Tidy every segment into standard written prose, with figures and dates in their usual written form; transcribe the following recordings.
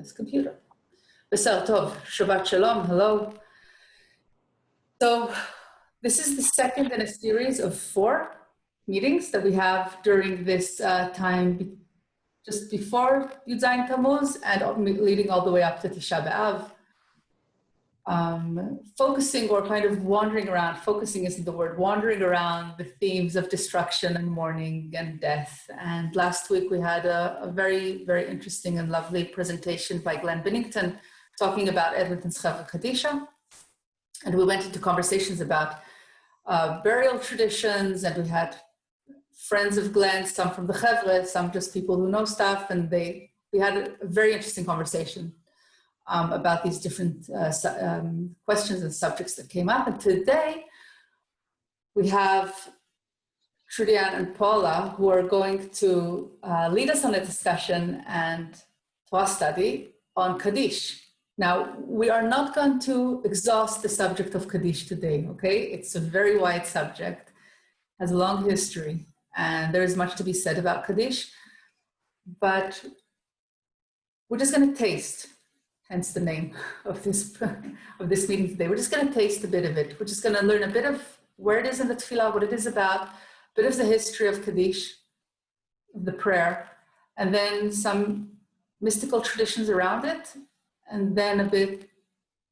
this computer. Besar Tov, Shabbat Shalom, hello. So this is the second in a series of 4 meetings that we have during this time just before Yud Zayin Tammuz and leading all the way up to Tisha B'Av. Focusing or kind of wandering around, focusing isn't the word, wandering around the themes of destruction and mourning and death. And last week we had a very, very interesting and lovely presentation by Glenn Bennington talking about Edmonton's Chevra Kadisha. And we went into conversations about burial traditions, and we had friends of Glenn, some from the Chevra, some just people who know stuff, and we had a very interesting conversation about these different questions and subjects that came up. And today we have Trurdianne and Paula, who are going to lead us on a discussion and Torah study on Kaddish. Now, we are not going to exhaust the subject of Kaddish today, okay? It's a very wide subject, has a long history, and there is much to be said about Kaddish, but we're just going to taste, hence the name of this meeting today. We're just going to taste a bit of it. We're just going to learn a bit of where it is in the tefillah, what it is about, a bit of the history of Kaddish, of the prayer, and then some mystical traditions around it, and then a bit,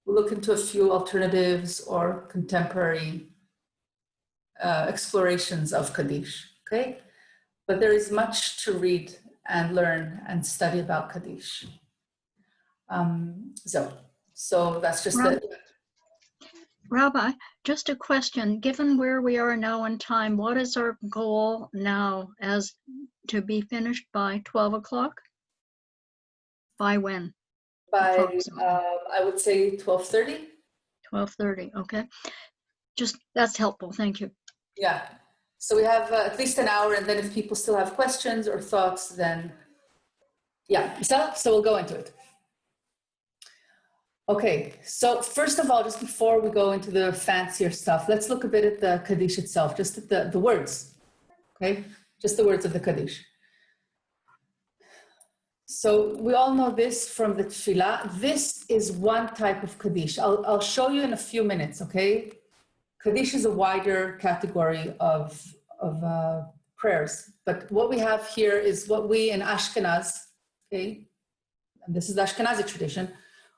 we'll look into a few alternatives or contemporary explorations of Kaddish, okay? But there is much to read and learn and study about Kaddish. So that's just it. Rabbi, just a question. Given where we are now in time, what is our goal now as to be finished by 12 o'clock? By when? By, I would say 12:30. 12:30, okay. Just, that's helpful, thank you. Yeah, so we have at least an hour, and then if people still have questions or thoughts, then, yeah, so we'll go into it. Okay, so first of all, just before we go into the fancier stuff, let's look a bit at the Kaddish itself, just at the words, okay? Just the words of the Kaddish. So we all know this from the tefillah. This is one type of Kaddish. I'll show you in a few minutes, okay? Kaddish is a wider category of prayers, but what we have here is what we in Ashkenaz, okay? And this is the Ashkenazi tradition,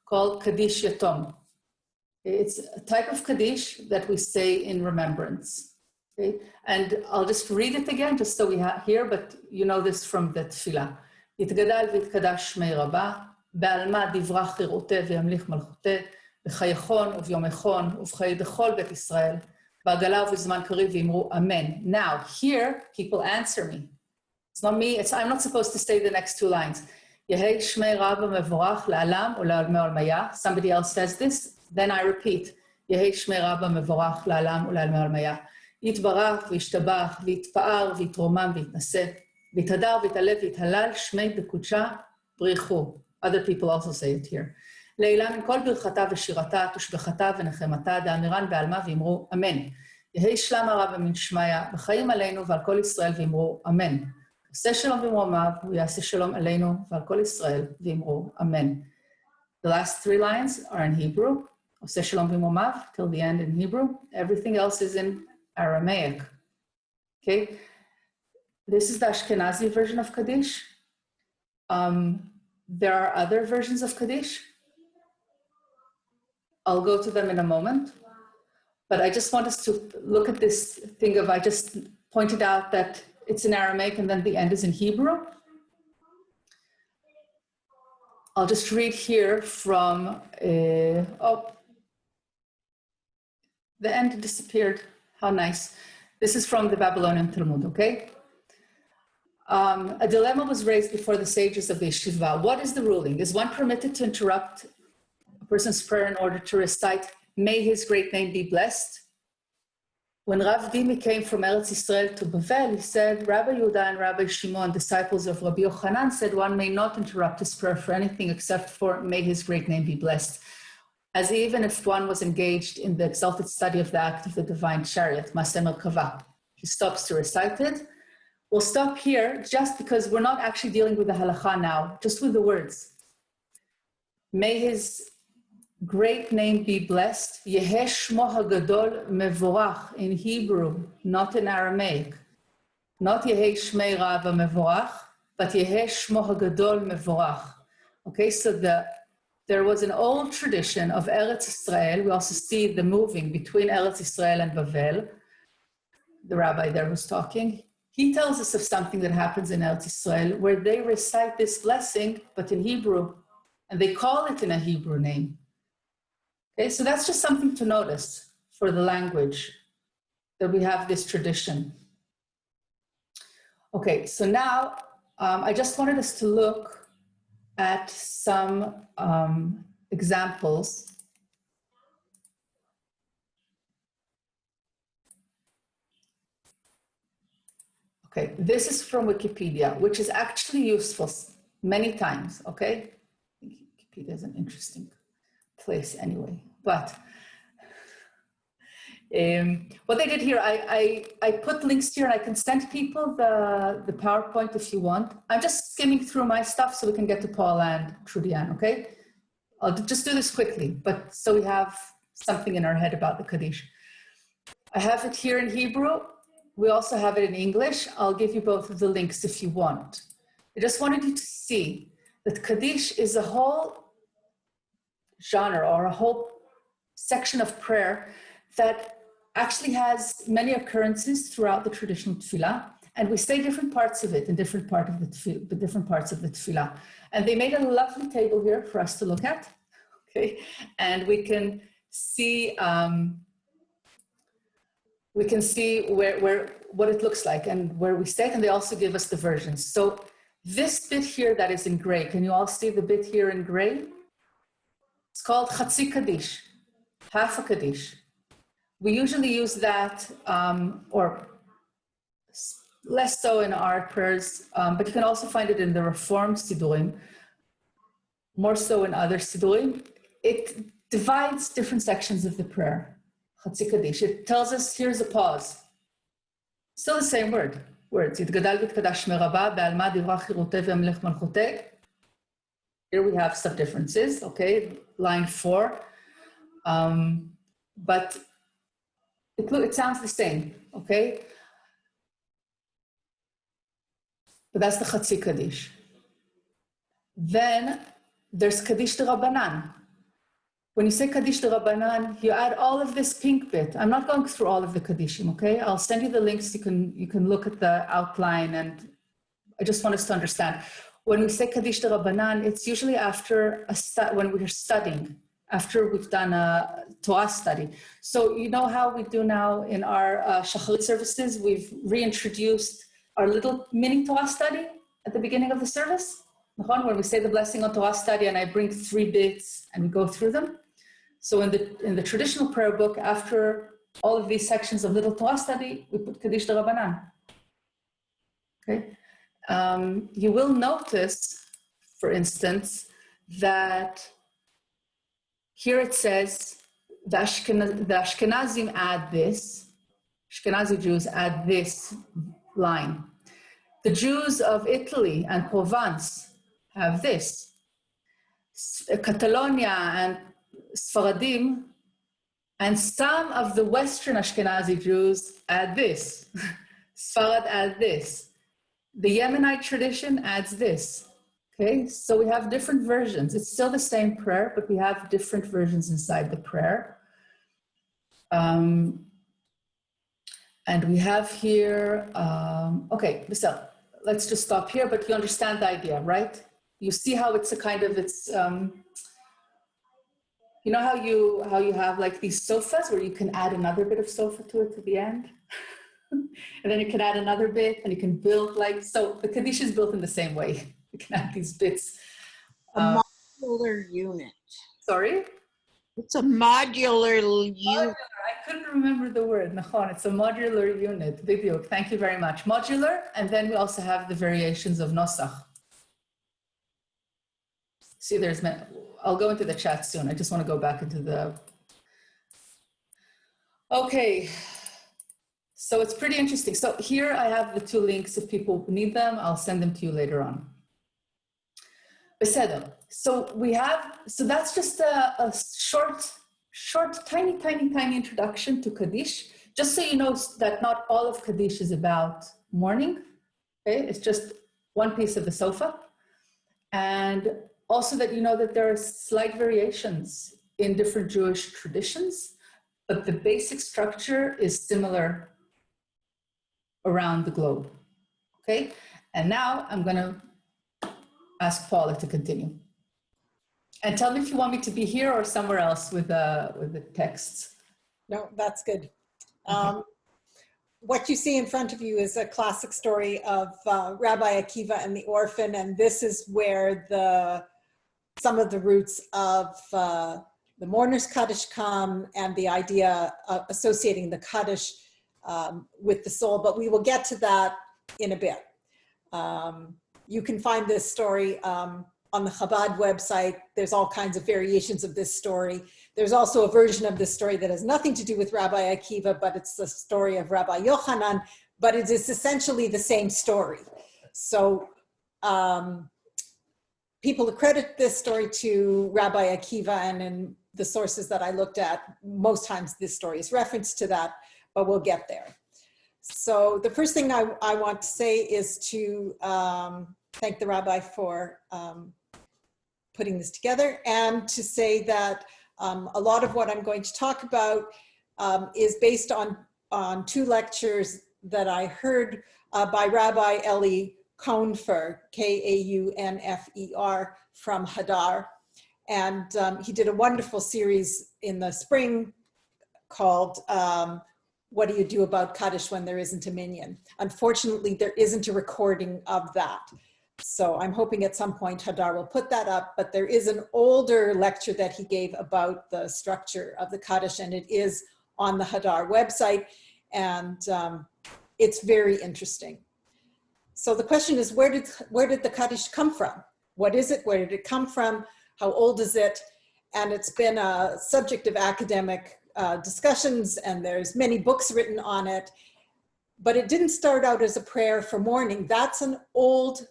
called Kaddish Yatom. It's a type of Kaddish that we say in remembrance, okay? And I'll just read it again, just so we have here, but you know this from the tefillah. יתגדל ויתקדש שמי רבה, בעלמא דברה חירותי וימליך מלכותי, בחייכון וביומכון ובחיי דכל בית ישראל, בעגלה ובזמן קריב ואמרו אמן. Now, here, people answer me. It's not me, I'm not supposed to say the next 2 lines. יהי שמי רבה מבורך לעלם ולעלמי עולמיה. Somebody else says this, then I repeat. יהי שמי רבה מבורך לעלם ולעלמי עולמיה. יתברך וישתבח ויתפאר ויתרומם ויתנשא. ויתהדר ויתעלה ויתהלל שמי בקודשה בריחו. Other people also say it here. לעילה מן כל ברכתה ושירתה, תושבחתה ונחמתה, דאמירן בעלמה ואמרו אמן. יהי שלם הרבה מן שמיה, בחיים עלינו ועל כל ישראל ואמרו אמן. עושה שלום במרומיו, הוא יעשה שלום עלינו ועל כל ישראל ואמרו אמן. The last 3 lines are in Hebrew. עושה שלום במרומיו, till the end in Hebrew. Everything else is in Aramaic. Okay? This is the Ashkenazi version of Kaddish. There are other versions of Kaddish. I'll go to them in a moment. But I just want us to look at this thing of, I just pointed out that it's in Aramaic and then the end is in Hebrew. I'll just read here from, the end disappeared. How nice. This is from the Babylonian Talmud, okay? A dilemma was raised before the sages of the yeshiva. What is the ruling? Is one permitted to interrupt a person's prayer in order to recite, may his great name be blessed? When Rav Dimi came from Eretz Yisrael to Bavel, he said, Rabbi Yehuda and Rabbi Shimon, disciples of Rabbi Yochanan, said one may not interrupt his prayer for anything except for, may his great name be blessed. As even if one was engaged in the exalted study of the act of the divine chariot, Maseh Merkava, he stops to recite it. We'll stop here just because we're not actually dealing with the halakha now, just with the words. May his great name be blessed. Yeheh shmo hagadol mevorach in Hebrew, not in Aramaic. Not Yehei Shmei Rav Mevorach, but Yehei Shmo Hagadol Mevorach. Okay, so there was an old tradition of Eretz Israel. We also see the moving between Eretz Israel and Bavel. The rabbi there was talking. He tells us of something that happens in Eretz Israel where they recite this blessing, but in Hebrew, and they call it in a Hebrew name. Okay, so that's just something to notice for the language, that we have this tradition. Okay, so now I just wanted us to look at some examples. Okay, this is from Wikipedia, which is actually useful many times, okay? I think Wikipedia is an interesting place anyway, but what they did here, I put links here and I can send people the PowerPoint if you want. I'm just skimming through my stuff so we can get to Paula and Trurdianne, okay? I'll just do this quickly, but so we have something in our head about the Kaddish. I have it here in Hebrew. We also have it in English. I'll give you both of the links if you want. I just wanted you to see that Kaddish is a whole genre or a whole section of prayer that actually has many occurrences throughout the traditional tefillah, and we say different parts of it in different parts of the tefillah. And they made a lovely table here for us to look at, okay? And we can see where what it looks like and where we say it, and they also give us the versions. So this bit here that is in gray, can you all see the bit here in gray? It's called Chatzi Kaddish, half a Kaddish. We usually use that, or less so in our prayers, but you can also find it in the Reform Sidurim, more so in other Sidurim. It divides different sections of the prayer, Chatzi Kaddish. It tells us, here's a pause. Still the same words. Yitgadal v'tkadash meraba, be'alma divrach chirutei ve'melech malchutei. Here we have some differences, okay? Line 4. But it sounds the same, okay? But that's the Chatzi Kaddish. Then there's Kaddish de Rabbanan. When you say Kaddish de Rabbanan, you add all of this pink bit. I'm not going through all of the Kaddishim, okay? I'll send you the links. You can look at the outline, and I just want us to understand. When we say Kaddish de Rabbanan, it's usually after when we're studying, after we've done a Torah study. So you know how we do now in our Shacharit services, we've reintroduced our little mini Torah study at the beginning of the service, when we say the blessing on Torah study, and I bring 3 bits and we go through them. So in the traditional prayer book, after all of these sections of little Torah study, we put Kaddish de Rabbanan. Okay. You will notice, for instance, that here it says the Ashkenazim add this. Ashkenazi Jews add this line. The Jews of Italy and Provence have this. Catalonia and Sfaradim and some of the Western Ashkenazi Jews add this. Sfarad add this. The Yemenite tradition adds this. Okay, so we have different versions. It's still the same prayer, but we have different versions inside the prayer. And we have here, okay, so let's just stop here, but you understand the idea, right? You see how it's a kind of, you know how you have like these sofas where you can add another bit of sofa to it to the end? And then you can add another bit and you can build so the Kaddish is built in the same way. You can add these bits. A modular unit. Sorry? It's a modular unit. I couldn't remember the word. Nachon, it's a modular unit. Bidyuk, thank you very much. Modular, and then we also have the variations of Nosach. See, I'll go into the chat soon. I just want to go back into the... Okay. So it's pretty interesting. So here I have the 2 links. If people need them, I'll send them to you later on. Beseder. So we have, so that's just a short, tiny introduction to Kaddish. Just so you know that not all of Kaddish is about mourning. Okay, it's just one piece of the sofa. And also that you know that there are slight variations in different Jewish traditions, but the basic structure is similar around the globe. Okay, and now I'm going to ask Paula to continue. And tell me if you want me to be here or somewhere else with the texts. No, that's good. What you see in front of you is a classic story of Rabbi Akiva and the orphan, and this is where some of the roots of the mourner's Kaddish come, and the idea of associating the Kaddish with the soul, but we will get to that in a bit. You can find this story on the Chabad website. There's all kinds of variations of this story. There's also a version of this story that has nothing to do with Rabbi Akiva, but it's the story of Rabbi Yochanan, but it is essentially the same story. So people accredit this story to Rabbi Akiva, and in the sources that I looked at, most times this story is referenced to that, but we'll get there. So the first thing I want to say is to thank the rabbi for putting this together, and to say that a lot of what I'm going to talk about is based on two lectures that I heard by Rabbi Eli Kaunfer, Kaunfer, from Hadar. And he did a wonderful series in the spring called What Do You Do About Kaddish When There Isn't a Minyan? Unfortunately, there isn't a recording of that. So I'm hoping at some point Hadar will put that up, but there is an older lecture that he gave about the structure of the Kaddish, and it is on the Hadar website, and it's very interesting. So the question is, where did the Kaddish come from? What is it? Where did it come from? How old is it? And it's been a subject of academic discussions, and there's many books written on it, but it didn't start out as a prayer for mourning. That's an old,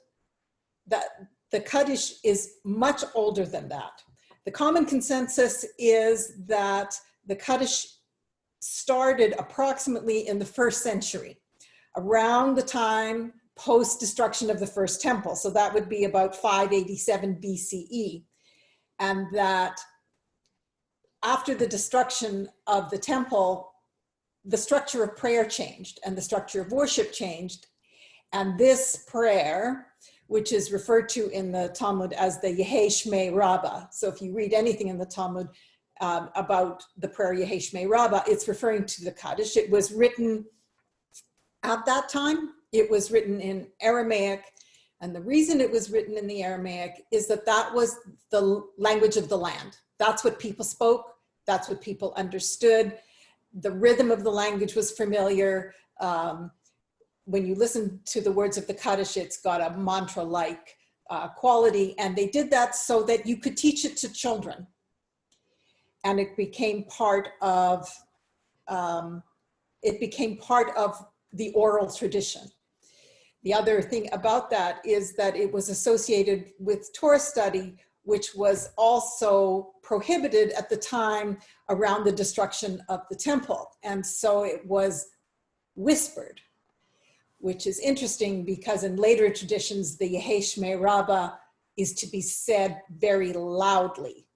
the Kaddish is much older than that. The common consensus is that the Kaddish started approximately in the 1st century, around the time post-destruction of the first temple. So that would be about 587 BCE. And that after the destruction of the temple, the structure of prayer changed and the structure of worship changed. And this prayer, which is referred to in the Talmud as the Yehei Shmei Rabbah. So if you read anything in the Talmud about the prayer Yehei Shmei Rabbah, it's referring to the Kaddish. It was written at that time, it was written in Aramaic. And the reason it was written in the Aramaic is that that was the language of the land. That's what people spoke. That's what people understood. The rhythm of the language was familiar. When you listen to the words of the Kaddish, it's got a mantra-like quality. And they did that so that you could teach it to children. And it became part of the oral tradition. The other thing about that is that it was associated with Torah study, which was also prohibited at the time around the destruction of the temple. And so it was whispered, which is interesting because in later traditions, the Yehei Shmei Rabbah is to be said very loudly,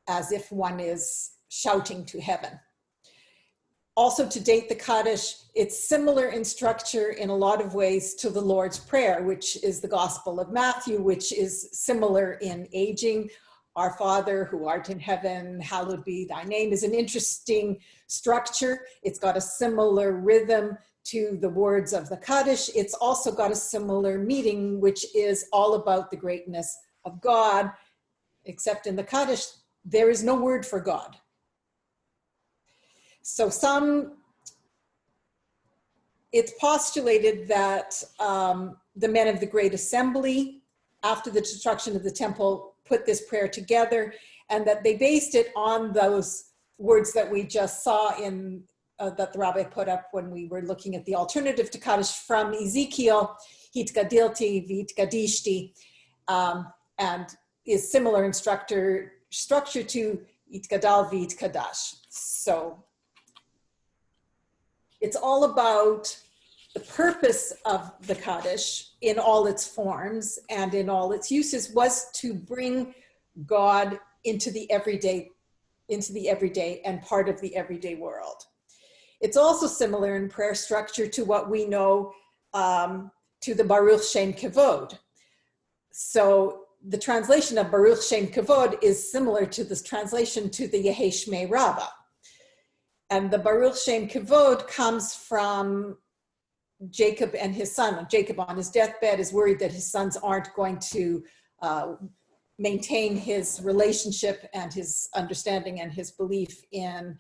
as if one is shouting to heaven. Also, to date the Kaddish, it's similar in structure in a lot of ways to the Lord's Prayer, which is the Gospel of Matthew, which is similar in aging. Our Father who art in heaven, hallowed be thy name, is an interesting structure. It's got a similar rhythm to the words of the Kaddish. It's also got a similar meaning, which is all about the greatness of God, except in the Kaddish, there is no word for God. So it's postulated that the men of the Great Assembly, after the destruction of the temple, put this prayer together, and that they based it on those words that we just saw in that the rabbi put up when we were looking at the alternative to Kaddish from Ezekiel, Hitgadilti, Vitgadishti, and is similar in structure to Yitgadal v'Yitkadash. So it's all about the purpose of the Kaddish in all its forms and in all its uses was to bring God into the everyday and part of the everyday world. It's also similar in prayer structure to what we know to the Baruch Shem Kavod. So the translation of Baruch Shem Kavod is similar to this translation to the Yehei Shmei Rabbah. And the Baruch Shem Kavod comes from Jacob and his son. Jacob on his deathbed is worried that his sons aren't going to maintain his relationship and his understanding and his belief in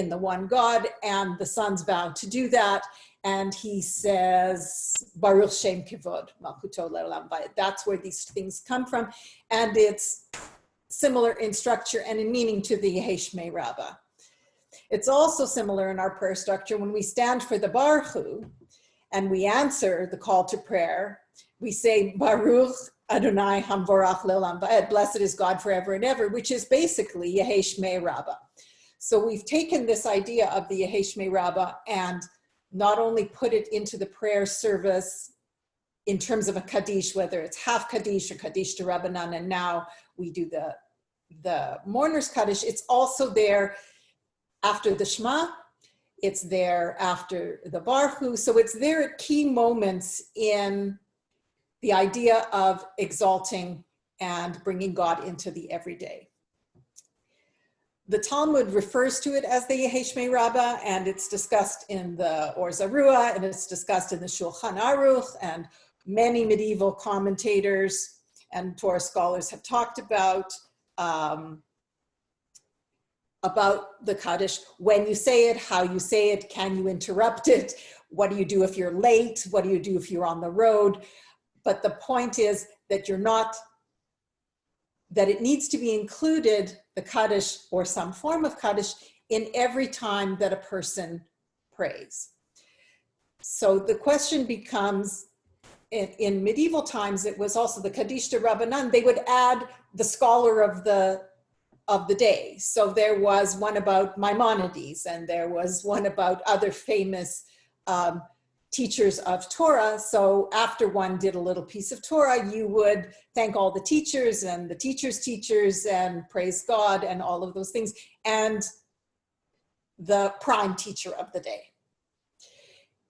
the one God, and the sons vow to do that. And he says, Baruch Shem Kivod, Malchuto Le'olam Vayed. That's where these things come from. And it's similar in structure and in meaning to the Yehei Shmei Rabbah. It's also similar in our prayer structure when we stand for the Baruch Hu and we answer the call to prayer. We say, Baruch Adonai Hamvorach Le'olam Vayed, blessed is God forever and ever, which is basically Yehei Shmei Rabbah. So we've taken this idea of the Yehei Shmei Rabbah and not only put it into the prayer service in terms of a Kaddish, whether it's half Kaddish or Kaddish to Rabbanan, and now we do the mourner's Kaddish, it's also there after the Shema, it's there after the Baruch Hu, so it's there at key moments in the idea of exalting and bringing God into the everyday. The Talmud refers to it as the Yehei Shmei Rabbah, and it's discussed in the Or Zarua, and it's discussed in the Shulchan Aruch, and many medieval commentators and Torah scholars have talked about the Kaddish, when you say it, how you say it, can you interrupt it, what do you do if you're late, what do you do if you're on the road. But the point is that that it needs to be included, the Kaddish or some form of Kaddish, in every time that a person prays. So the question becomes, in medieval times, it was also the Kaddish de Rabbanan. They would add the scholar of the day. So there was one about Maimonides, and there was one about other famous teachers of Torah. So after one did a little piece of Torah, you would thank all the teachers and the teachers' teachers and praise God and all of those things, and the prime teacher of the day.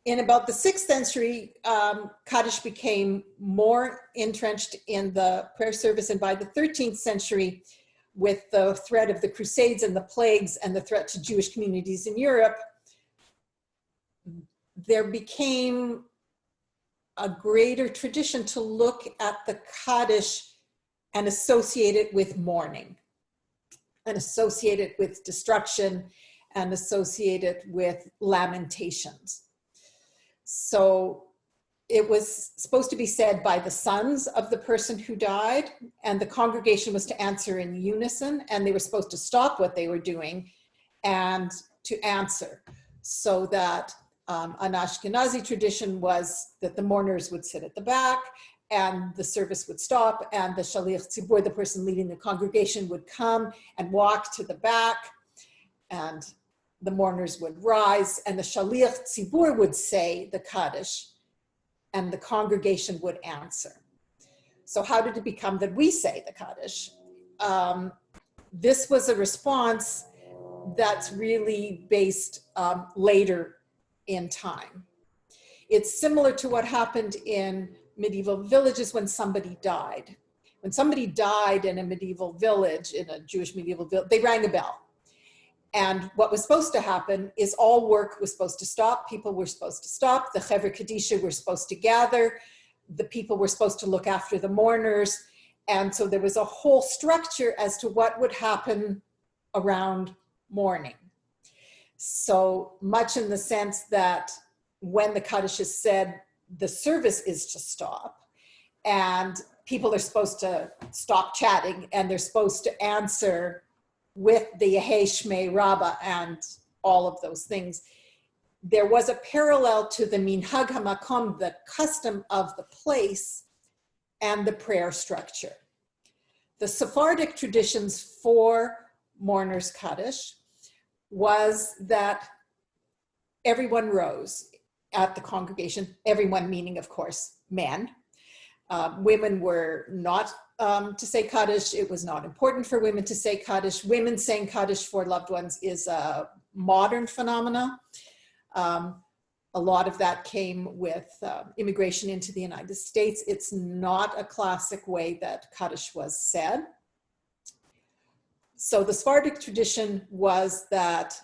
In about the 6th century, Kaddish became more entrenched in the prayer service, and by the 13th century, with the threat of the Crusades and the plagues and the threat to Jewish communities in Europe, there became a greater tradition to look at the Kaddish and associate it with mourning, and associate it with destruction, and associate it with lamentations. So it was supposed to be said by the sons of the person who died, and the congregation was to answer in unison, and they were supposed to stop what they were doing and to answer, so that an Ashkenazi tradition was that the mourners would sit at the back and the service would stop, and the Shaliach Tzibur, the person leading the congregation, would come and walk to the back, and the mourners would rise, and the Shaliach Tzibur would say the Kaddish, and the congregation would answer. So how did it become that we say the Kaddish? This was a response that's really based later in time. It's similar to what happened in medieval villages when somebody died. When somebody died in a medieval village, in a Jewish medieval village, they rang a bell. And what was supposed to happen is all work was supposed to stop. People were supposed to stop. The Chevra Kadisha were supposed to gather. The people were supposed to look after the mourners. And so there was a whole structure as to what would happen around mourning. So much in the sense that when the Kaddish is said, the service is to stop, and people are supposed to stop chatting, and they're supposed to answer with the Yehei Shmei Rabbah and all of those things. There was a parallel to the Minhag HaMakom, the custom of the place, and the prayer structure. The Sephardic traditions for mourners Kaddish was that everyone rose at the congregation, everyone meaning, of course, men. Women were not to say Kaddish. It was not important for women to say Kaddish. Women saying Kaddish for loved ones is a modern phenomena. A lot of that came with immigration into the United States. It's not a classic way that Kaddish was said. So the Sephardic tradition was that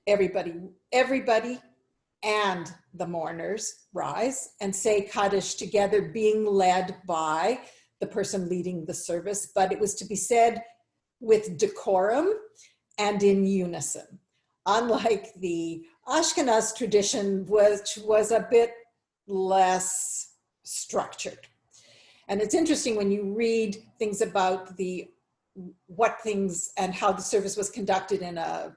everybody and the mourners rise and say Kaddish together, being led by the person leading the service, but it was to be said with decorum and in unison. Unlike the Ashkenaz tradition, which was a bit less structured. And it's interesting when you read things about what things and how the service was conducted in a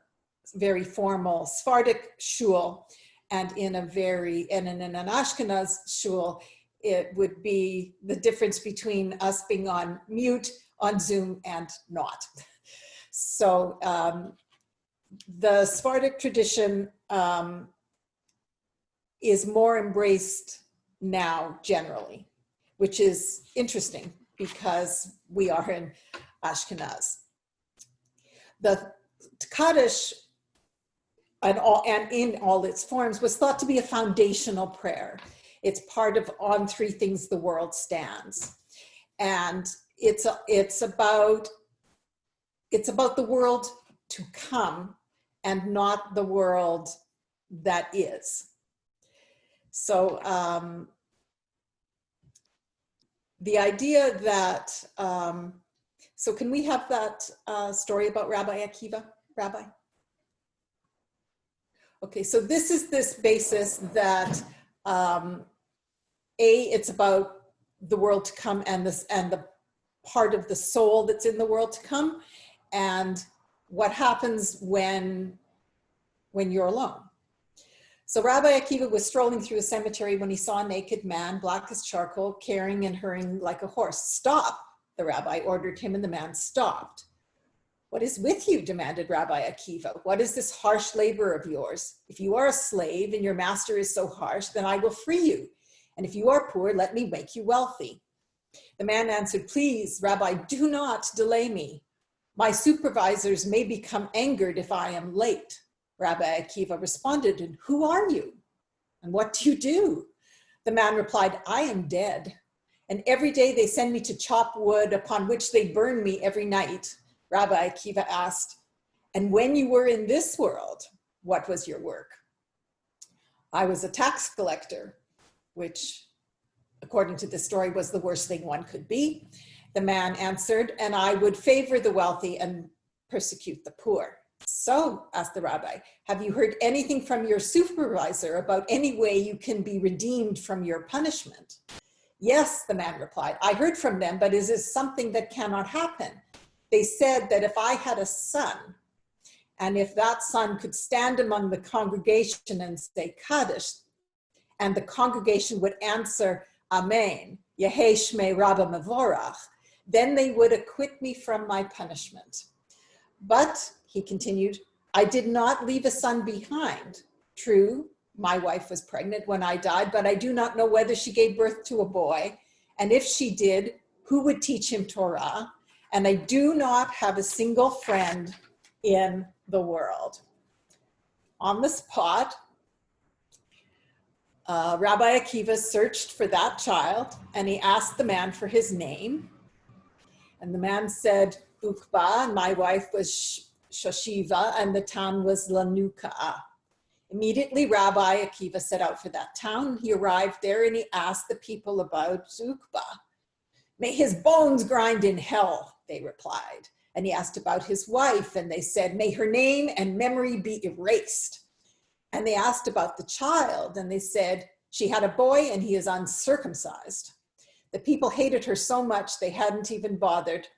very formal Sephardic shul and in an Ashkenaz shul, it would be the difference between us being on mute on Zoom and not. So the Sephardic tradition is more embraced now generally, which is interesting because we are in Ashkenaz. The Kaddish and in all its forms was thought to be a foundational prayer. It's part of On Three Things the World Stands. And it's about the world to come and not the world that is. So the idea that, so can we have that story about Rabbi Akiva, Rabbi? Okay, so this is this basis that it's about the world to come and the part of the soul that's in the world to come, and what happens when you're alone. So Rabbi Akiva was strolling through a cemetery when he saw a naked man, black as charcoal, carrying and hurrying like a horse. "Stop," the rabbi ordered him, and the man stopped. "What is with you?" demanded Rabbi Akiva. "What is this harsh labor of yours? If you are a slave and your master is so harsh, then I will free you. And if you are poor, let me make you wealthy." The man answered, "Please, Rabbi, do not delay me. My supervisors may become angered if I am late." Rabbi Akiva responded, "And who are you? And what do you do?" The man replied, "I am dead. And every day they send me to chop wood, upon which they burn me every night." Rabbi Akiva asked, "And when you were in this world, what was your work?" "I was a tax collector," which, according to the story, was the worst thing one could be. The man answered, "And I would favor the wealthy and persecute the poor." "So," asked the rabbi, "have you heard anything from your supervisor about any way you can be redeemed from your punishment?" "Yes," the man replied, "I heard from them, but is this something that cannot happen? They said that if I had a son, and if that son could stand among the congregation and say Kaddish, and the congregation would answer, 'Amen, Yehei Shmei Rabba Mevorach,' then they would acquit me from my punishment. But," he continued, "I did not leave a son behind. True, my wife was pregnant when I died, but I do not know whether she gave birth to a boy. And if she did, who would teach him Torah? And I do not have a single friend in the world." On the spot, Rabbi Akiva searched for that child, and he asked the man for his name. And the man said, "Ukba," and my wife was Shoshiva, and the town was Lanuka. Immediately, Rabbi Akiva set out for that town. He arrived there and he asked the people about Ukba. "May his bones grind in hell," they replied. And he asked about his wife, and they said, "May her name and memory be erased." And they asked about the child, and they said, "She had a boy and he is uncircumcised." The people hated her so much they hadn't even bothered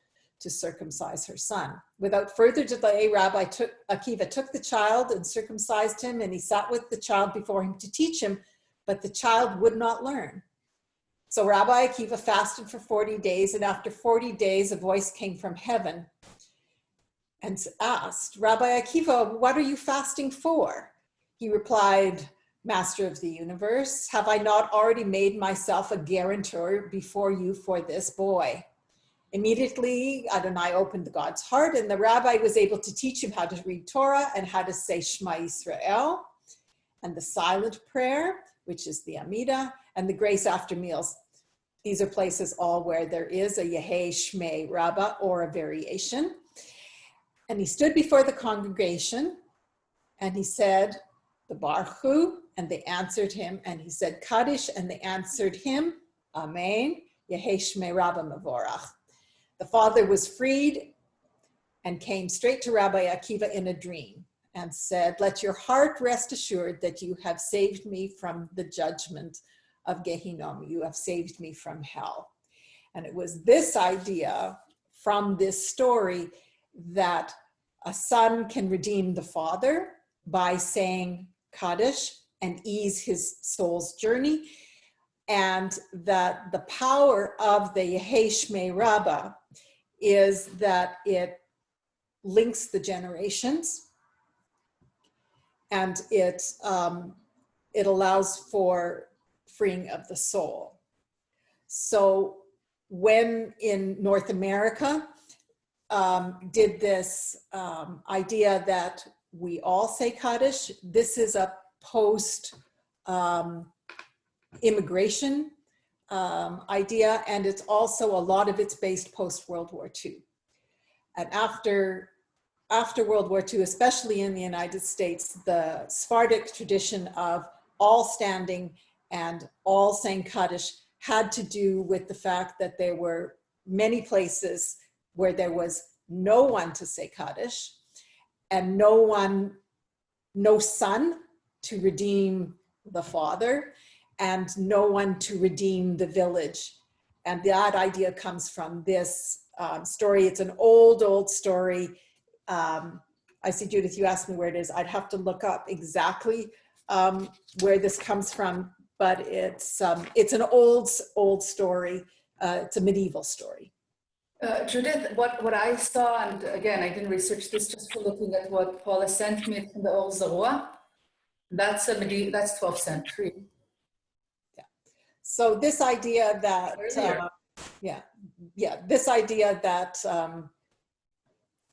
to circumcise her son. Without further delay, Rabbi Akiva took the child and circumcised him, and he sat with the child before him to teach him, but the child would not learn. So Rabbi Akiva fasted for 40 days, and after 40 days, a voice came from heaven and asked, Rabbi Akiva, what are you fasting for? He replied, Master of the universe, have I not already made myself a guarantor before you for this boy? Immediately, Adonai opened God's heart, and the rabbi was able to teach him how to read Torah and how to say Shema Yisrael, and the silent prayer, which is the Amidah, and the grace after meals. These are places all where there is a Yehei Shmei Rabbah or a variation. And he stood before the congregation and he said, the Baruch Hu, and they answered him, and he said Kaddish, and they answered him, Amen, Yehei Shmei Rabbah Mevorach. The father was freed and came straight to Rabbi Akiva in a dream and said, let your heart rest assured that you have saved me from the judgment of Gehinnom. You have saved me from hell. And it was this idea from this story that a son can redeem the father by saying Kaddish and ease his soul's journey, and that the power of the Yehei Shmei Rabbah is that it links the generations, and it allows for freeing of the soul. So when in North America did this idea that we all say Kaddish, this is a post immigration idea, and it's also a lot of it's based post World War II. And after World War II, especially in the United States, the Sephardic tradition of all standing and all saying Kaddish had to do with the fact that there were many places where there was no one to say Kaddish and no son to redeem the father, and no one to redeem the village. And that idea comes from this story. It's an old story. I see, Judith, you asked me where it is. I'd have to look up exactly where this comes from, but it's an old story. It's a medieval story. Judith, what I saw, and again, I didn't research this, just for looking at what Paula sent me from the Or Zarua, that's 12th century. Yeah. So this idea that,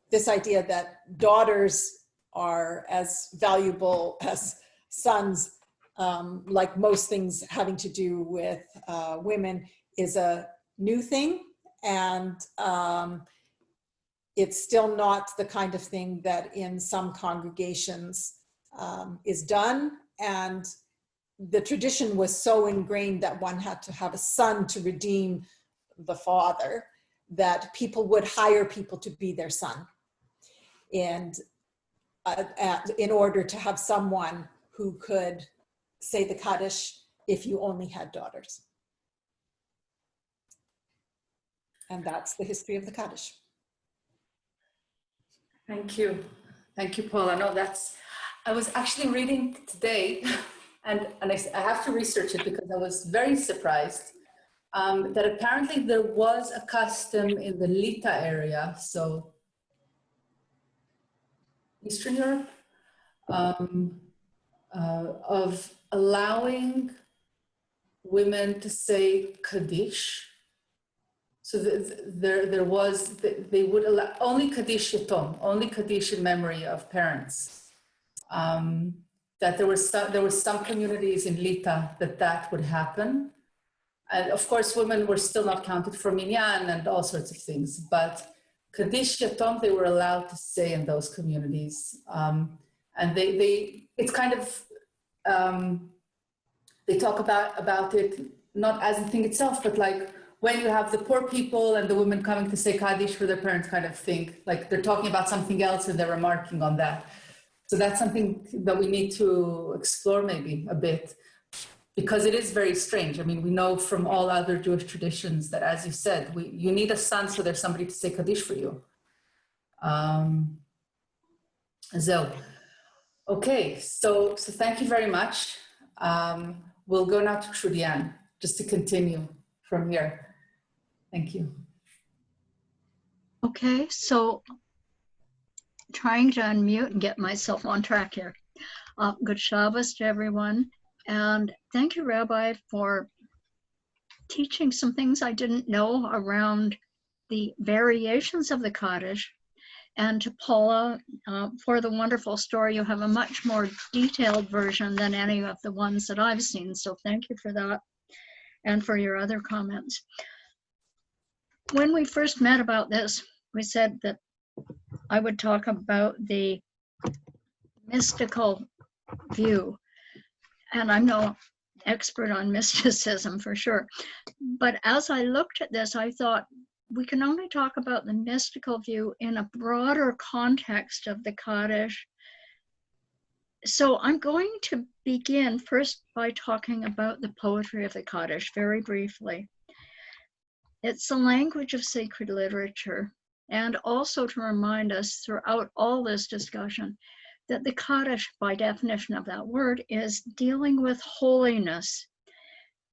this idea that daughters are as valuable as sons, like most things having to do with women, is a new thing. And it's still not the kind of thing that in some congregations is done. And the tradition was so ingrained that one had to have a son to redeem the father, that people would hire people to be their son. And in order to have someone who could say the Kaddish if you only had daughters. And that's the history of the Kaddish. Thank you. Thank you, Paula. No, I was actually reading today, and I have to research it because I was very surprised that apparently there was a custom in the Lita area, so Eastern Europe, of allowing women to say Kaddish. So they would allow only Kaddish Yatom, only Kaddish in memory of parents. That there were some communities in Lita that would happen. And of course, women were still not counted for minyan and all sorts of things. But Kaddish Yatom, they were allowed to say in those communities. And it's kind of, they talk about it, not as the thing itself, but like, when you have the poor people and the women coming to say Kaddish for their parents kind of thing, like they're talking about something else and they're remarking on that. So that's something that we need to explore maybe a bit, because it is very strange. I mean, we know from all other Jewish traditions that, as you said, you need a son so there's somebody to say Kaddish for you. Okay, so thank you very much. We'll go now to Trurdianne, just to continue. from here. Thank you. Okay, so trying to unmute and get myself on track here. Good Shabbos to everyone. And thank you, Rabbi, for teaching some things I didn't know around the variations of the Kaddish, and to Paula for the wonderful story. You have a much more detailed version than any of the ones that I've seen, so thank you for that and for your other comments. When we first met about this, we said that I would talk about the mystical view, and I'm no expert on mysticism for sure, but as I looked at this, I thought we can only talk about the mystical view in a broader context of the Kaddish. So I'm going to begin first by talking about the poetry of the Kaddish very briefly. It's the language of sacred literature, and also to remind us throughout all this discussion that the Kaddish, by definition of that word, is dealing with holiness,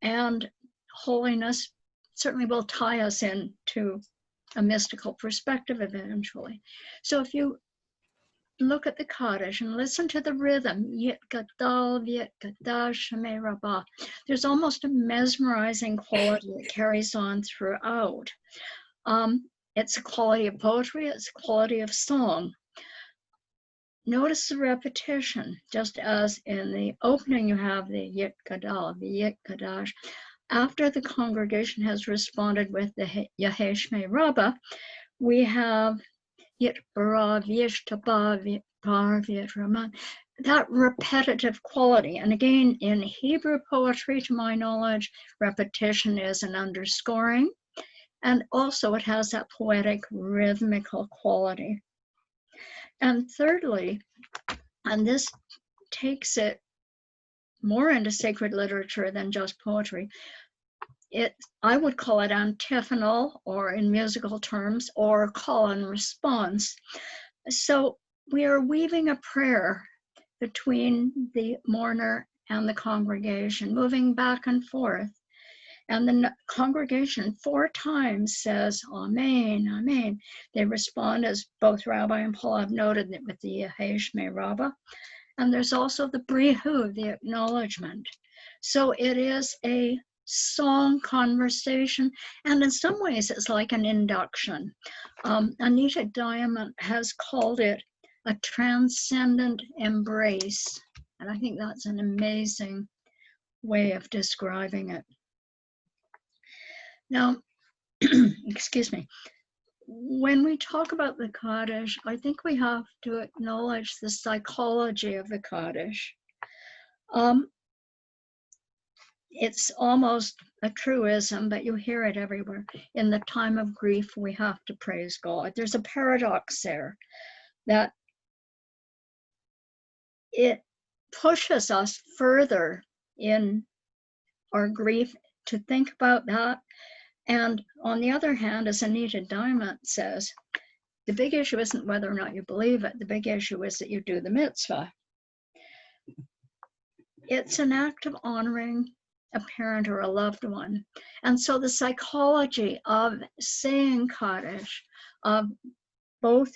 and holiness certainly will tie us into a mystical perspective eventually. So if you look at the Kaddish and listen to the rhythm, Yit Gadal, Yit Kadash, Shemei Rabbah, there's almost a mesmerizing quality that carries on throughout. It's a quality of poetry, it's a quality of song. Notice the repetition, just as in the opening you have the Yit Gadal, the Yit Kadash. After the congregation has responded with the Yahei Shmei Rabbah, we have Yit Bara, V'yish Taba, V'yit Bar, V'yit Raman, that repetitive quality. And again, in Hebrew poetry, to my knowledge, repetition is an underscoring, and also it has that poetic rhythmical quality. And thirdly, and this takes it more into sacred literature than just poetry, I would call it antiphonal, or in musical terms, or call and response. So we are weaving a prayer between the mourner and the congregation, moving back and forth. And the congregation 4 times says, Amen, Amen. They respond, as both Rabbi and Paul have noted, with the Yahei Shmei Rabbah. And there's also the brihu, the acknowledgement. So it is a song conversation, and in some ways it's like an induction. Anita Diamond has called it a transcendent embrace, and I think that's an amazing way of describing it. Now, excuse me, when we talk about the Kaddish, I think we have to acknowledge the psychology of the Kaddish. It's almost a truism, but you hear it everywhere. In the time of grief, we have to praise God. There's a paradox there that it pushes us further in our grief to think about that. And on the other hand, as Anita Diamond says, the big issue isn't whether or not you believe it. The big issue is that you do the mitzvah. It's an act of honoring a parent or a loved one. And so the psychology of saying Kaddish, of both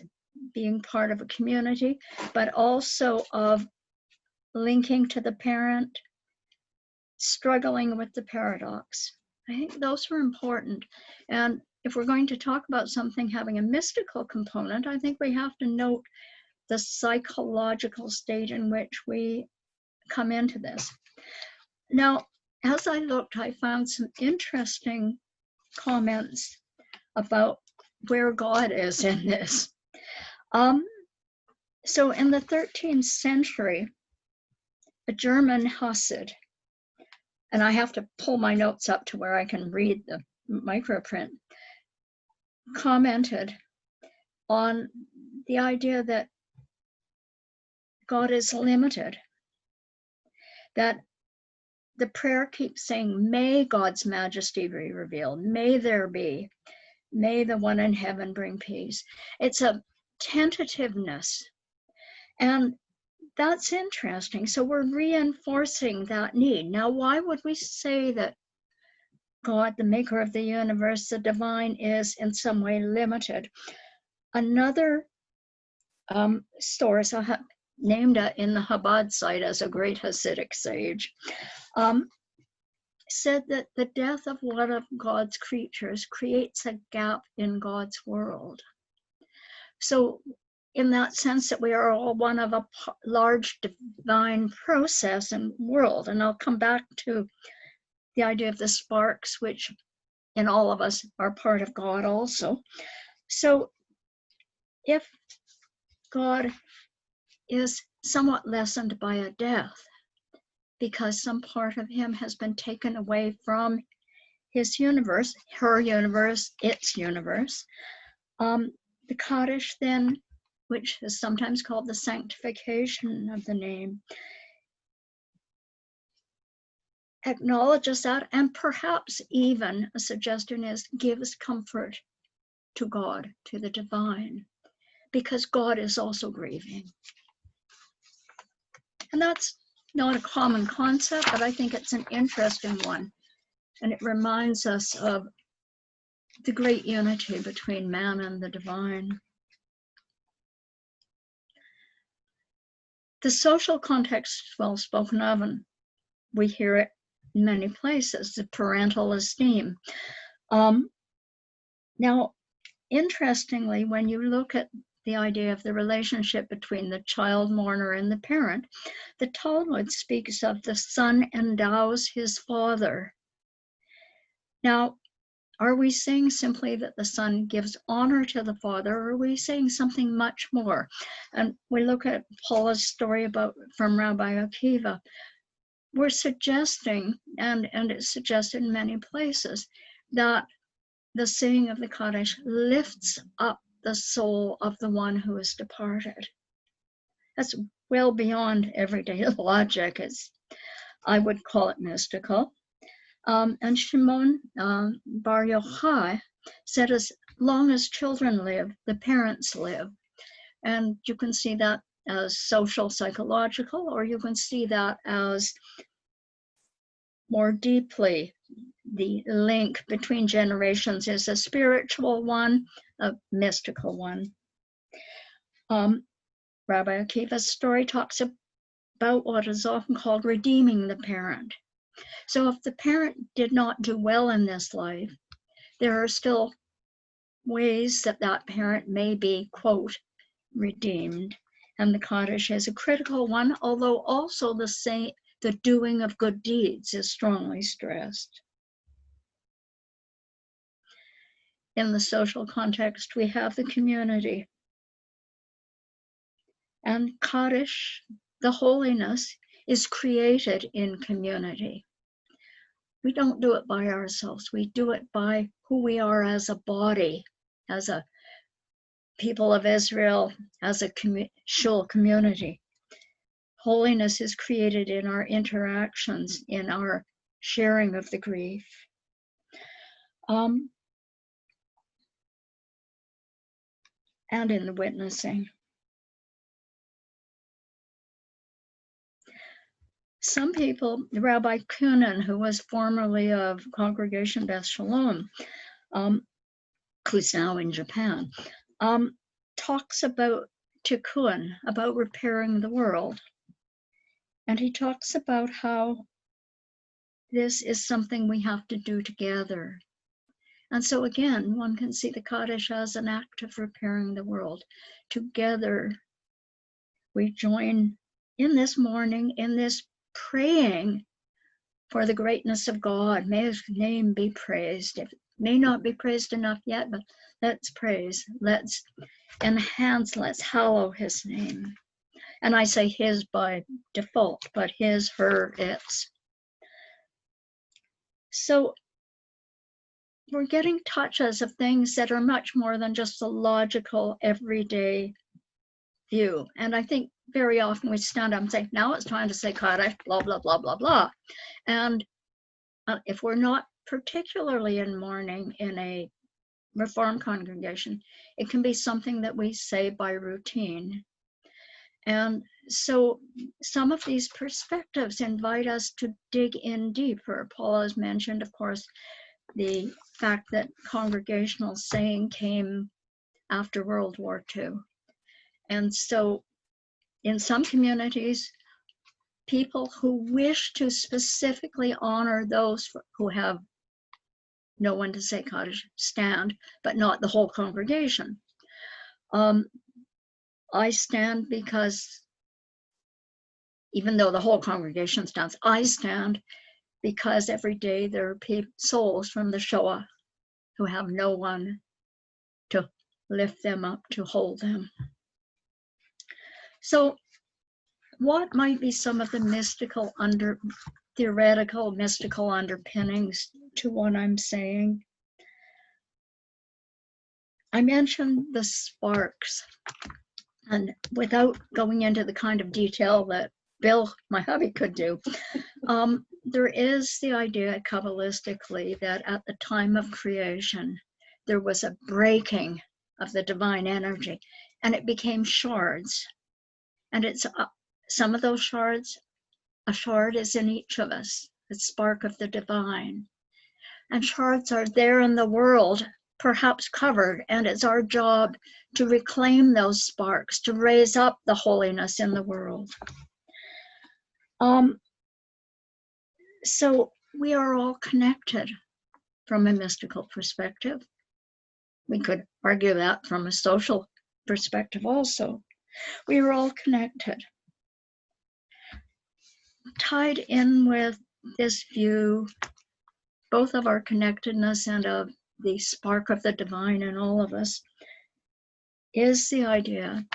being part of a community, but also of linking to the parent, struggling with the paradox. I think those are important. And if we're going to talk about something having a mystical component, I think we have to note the psychological state in which we come into this. Now, as I looked, I found some interesting comments about where God is in this. So in the 13th century, a German Hasid, and I have to pull my notes up to where I can read the microprint, commented on the idea that God is limited, that the prayer keeps saying, may God's majesty be revealed, may there be, may the one in heaven bring peace. It's a tentativeness, and that's interesting. So we're reinforcing that need. Now, why would we say that God, the maker of the universe, the divine, is in some way limited. Another source named in the Chabad site as a great Hasidic sage, said that the death of one of God's creatures creates a gap in God's world. So in that sense that we are all one of a large divine process and world. And I'll come back to the idea of the sparks, which in all of us are part of God also. So if God is somewhat lessened by a death, because some part of him has been taken away from his universe, her universe, its universe. The Kaddish then, which is sometimes called the sanctification of the name, acknowledges that, and perhaps even a suggestion is gives comfort to God, to the divine, because God is also grieving. And that's not a common concept, but I think it's an interesting one. And it reminds us of the great unity between man and the divine. The social context is well spoken of, and we hear it in many places, the parental esteem. Now, interestingly, when you look at the idea of the relationship between the child mourner and the parent, the Talmud speaks of the son endows his father. Now, are we saying simply that the son gives honor to the father, or are we saying something much more? And we look at Paula's story from Rabbi Akiva. We're suggesting, and it's suggested in many places, that the saying of the Kaddish lifts up the soul of the one who is departed. That's well beyond everyday logic. I would call it mystical. And Shimon Bar Yochai said, as long as children live, the parents live. And you can see that as social, psychological, or you can see that as more deeply the link between generations is a spiritual one, a mystical one. Rabbi Akiva's story talks about what is often called redeeming the parent. So if the parent did not do well in this life, there are still ways that that parent may be, quote, redeemed. And the Kaddish is a critical one, although also the doing of good deeds is strongly stressed. In the social context, we have the community. And Kaddish, the holiness, is created in community. We don't do it by ourselves. We do it by who we are as a body, as a people of Israel, as a shul community. Holiness is created in our interactions, in our sharing of the grief. And in the witnessing. Some people, Rabbi Kunin, who was formerly of Congregation Beth Shalom, who's now in Japan, talks about tikkun, about repairing the world. And he talks about how this is something we have to do together. And so again, one can see the Kaddish as an act of repairing the world. Together, we join in this mourning, in this praying for the greatness of God. May his name be praised. It may not be praised enough yet, but let's praise. Let's enhance, let's hallow his name. And I say his by default, but his, her, its. So we're getting touches of things that are much more than just a logical, everyday view. And I think very often we stand up and say, now it's time to say Kaddish, blah, blah, blah, blah, blah. And if we're not particularly in mourning in a Reformed congregation, it can be something that we say by routine. And so some of these perspectives invite us to dig in deeper. Paula has mentioned, of course, the fact that congregational saying came after World War II. And so in some communities, people who wish to specifically honor those who have no one to say Kaddish stand, but not the whole congregation. I stand because even though the whole congregation stands, I stand because every day there are souls from the Shoah who have no one to lift them up, to hold them. So what might be some of the theoretical mystical underpinnings to what I'm saying? I mentioned the sparks, and without going into the kind of detail that Bill, my hubby, could do, there is the idea Kabbalistically that at the time of creation, there was a breaking of the divine energy, and it became shards. And it's some of those shards, a shard is in each of us, the spark of the divine. And shards are there in the world, perhaps covered, and it's our job to reclaim those sparks, to raise up the holiness in the world. So we are all connected from a mystical perspective. We could argue that from a social perspective also. We are all connected. Tied in with this view, both of our connectedness and of the spark of the divine in all of us, is the idea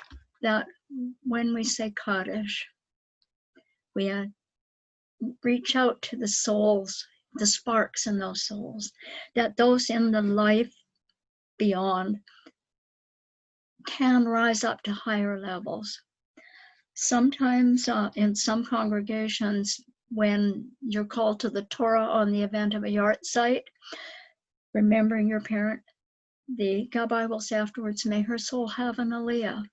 that when we say Kaddish, we reach out to the souls, the sparks in those souls, that those in the life beyond can rise up to higher levels. Sometimes in some congregations, when you're called to the Torah on the event of a yard site, remembering your parent, the Gabbai will say afterwards, may her soul have an aliyah.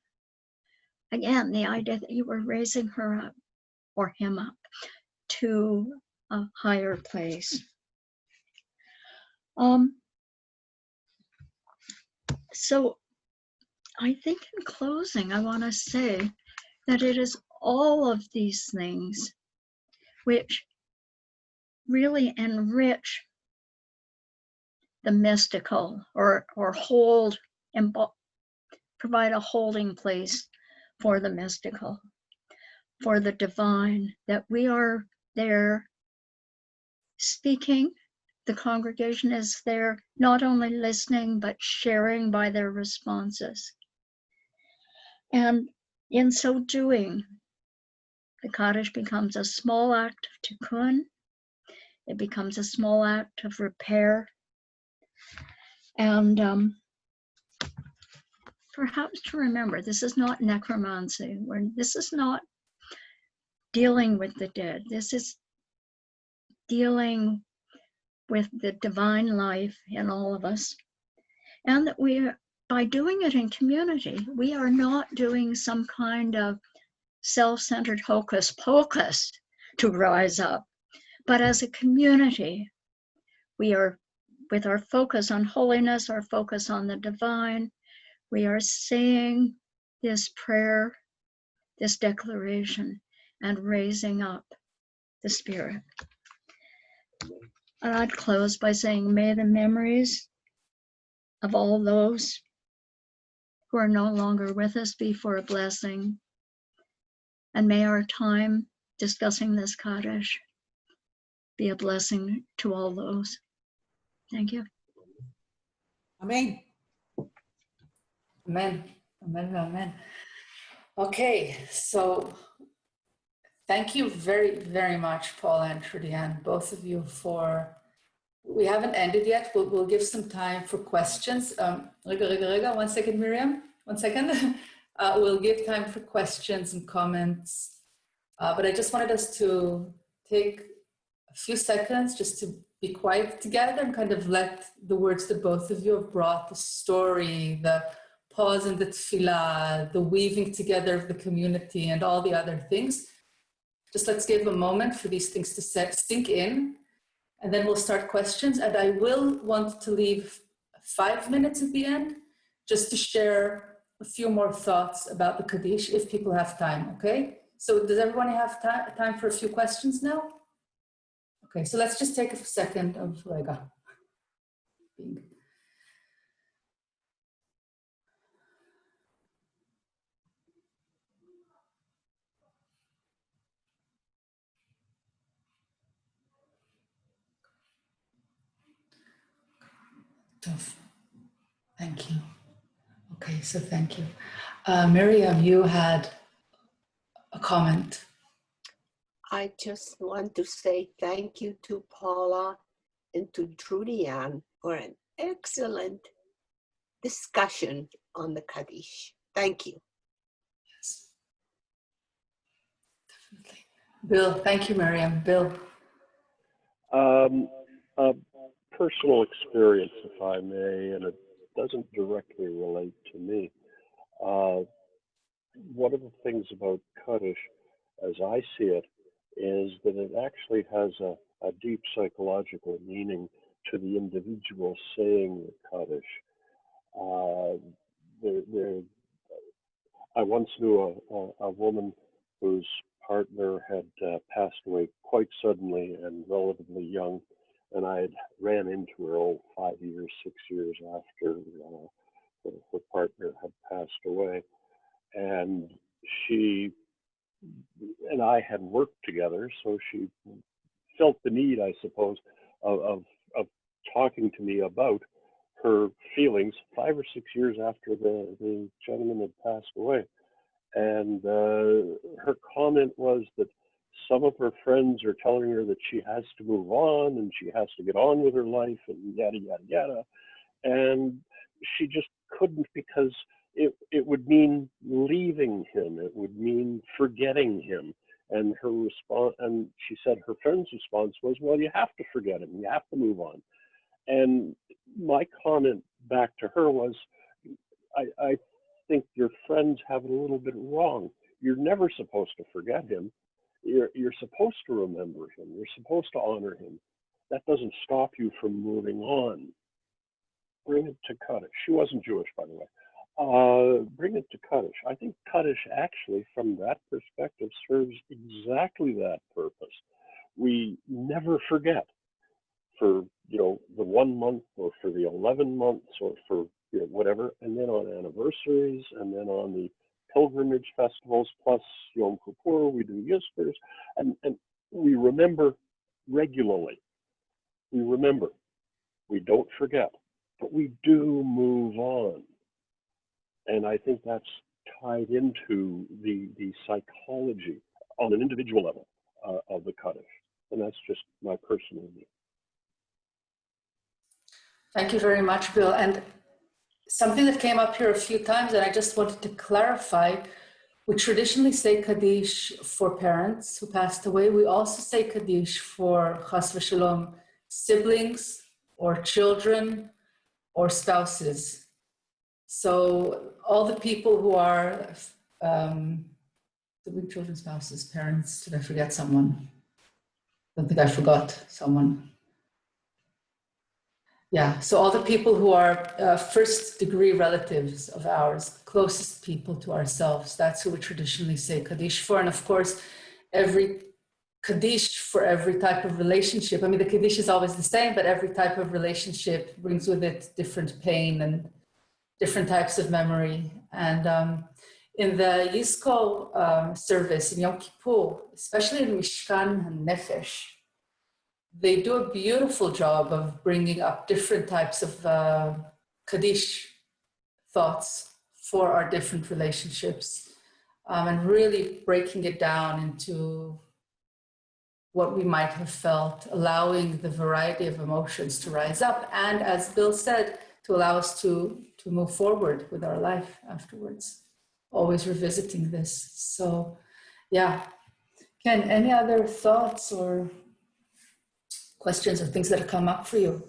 Again, the idea that you were raising her up or him up to a higher place. So I think in closing, I want to say that it is all of these things which really enrich the mystical or hold and provide a holding place for the mystical, for the divine, that we are there speaking. The congregation is there not only listening, but sharing by their responses. And in so doing, the Kaddish becomes a small act of tikkun. It becomes a small act of repair. And perhaps to remember, this is not necromancy. This is not dealing with the dead. This is dealing with the divine life in all of us. And that by doing it in community, we are not doing some kind of self-centered hocus pocus to rise up. But as a community, we are, with our focus on holiness, our focus on the divine, we are saying this prayer, this declaration, and raising up the spirit. And I'd close by saying, may the memories of all those who are no longer with us be for a blessing. And may our time discussing this Kaddish be a blessing to all those. Thank you. Amen. Amen. Amen. Amen. Okay, so thank you very, very much, Paula and Trurdianne, both of you we haven't ended yet. We'll give some time for questions. Rega, 1 second, Miriam, 1 second. We'll give time for questions and comments. But I just wanted us to take a few seconds just to be quiet together and kind of let the words that both of you have brought, the story, the pause in the tefillah, the weaving together of the community and all the other things. Just let's give a moment for these things to sink in. and then we'll start questions. And I will want to leave 5 minutes at the end just to share a few more thoughts about the Kaddish if people have time, okay? So does everyone have time for a few questions now? Okay, so let's just take a second of Rega. Thank you. Okay, so thank you. Miriam, you had a comment. I just want to say thank you to Paula and to Trurdianne for an excellent discussion on the Kaddish. Thank you. Yes, definitely. Bill, thank you, Miriam. Bill. A personal experience, if I may, and it doesn't directly relate to me. One of the things about Kaddish, as I see it, is that it actually has a deep psychological meaning to the individual saying the Kaddish. I once knew a woman whose partner had passed away quite suddenly and relatively young, and I had ran into her 5 years, 6 years after her partner had passed away. And she and I had worked together, so she felt the need, I suppose, of talking to me about her feelings 5 or 6 years after the gentleman had passed away. And her comment was that some of her friends are telling her that she has to move on and she has to get on with her life and yada, yada, yada. And she just couldn't, because it would mean leaving him. It would mean forgetting him. And her response, and she said her friend's response was, well, you have to forget him. You have to move on. And my comment back to her was, I think your friends have it a little bit wrong. You're never supposed to forget him. You're supposed to remember him. You're supposed to honor him. That doesn't stop you from moving on. Bring it to Kaddish. She wasn't Jewish, by the way. Bring it to Kaddish. I think Kaddish actually, from that perspective, serves exactly that purpose. We never forget for, the 1 month or for the 11 months or for whatever, and then on anniversaries, and then on the pilgrimage festivals, plus Yom Kippur, we do Yiskers, and we remember regularly. We remember. We don't forget, but we do move on. And I think that's tied into the psychology on an individual level of the Kaddish. And that's just my personal view. Thank you very much, Bill. And something that came up here a few times, and I just wanted to clarify, we traditionally say Kaddish for parents who passed away. We also say Kaddish for Chas v'Shalom, siblings or children or spouses. So all the people who are sibling, children, spouses, parents, did I forget someone? I don't think I forgot someone. Yeah, so all the people who are first degree relatives of ours, closest people to ourselves, that's who we traditionally say Kaddish for. And of course, every Kaddish for every type of relationship. I mean, the Kaddish is always the same, but every type of relationship brings with it different pain and different types of memory. And in the Yizkor service in Yom Kippur, especially in Mishkan and Nefesh, they do a beautiful job of bringing up different types of Kaddish thoughts for our different relationships, and really breaking it down into what we might have felt, allowing the variety of emotions to rise up, and as Bill said, to allow us to move forward with our life afterwards, always revisiting this. So yeah, Ken, any other thoughts or questions or things that have come up for you?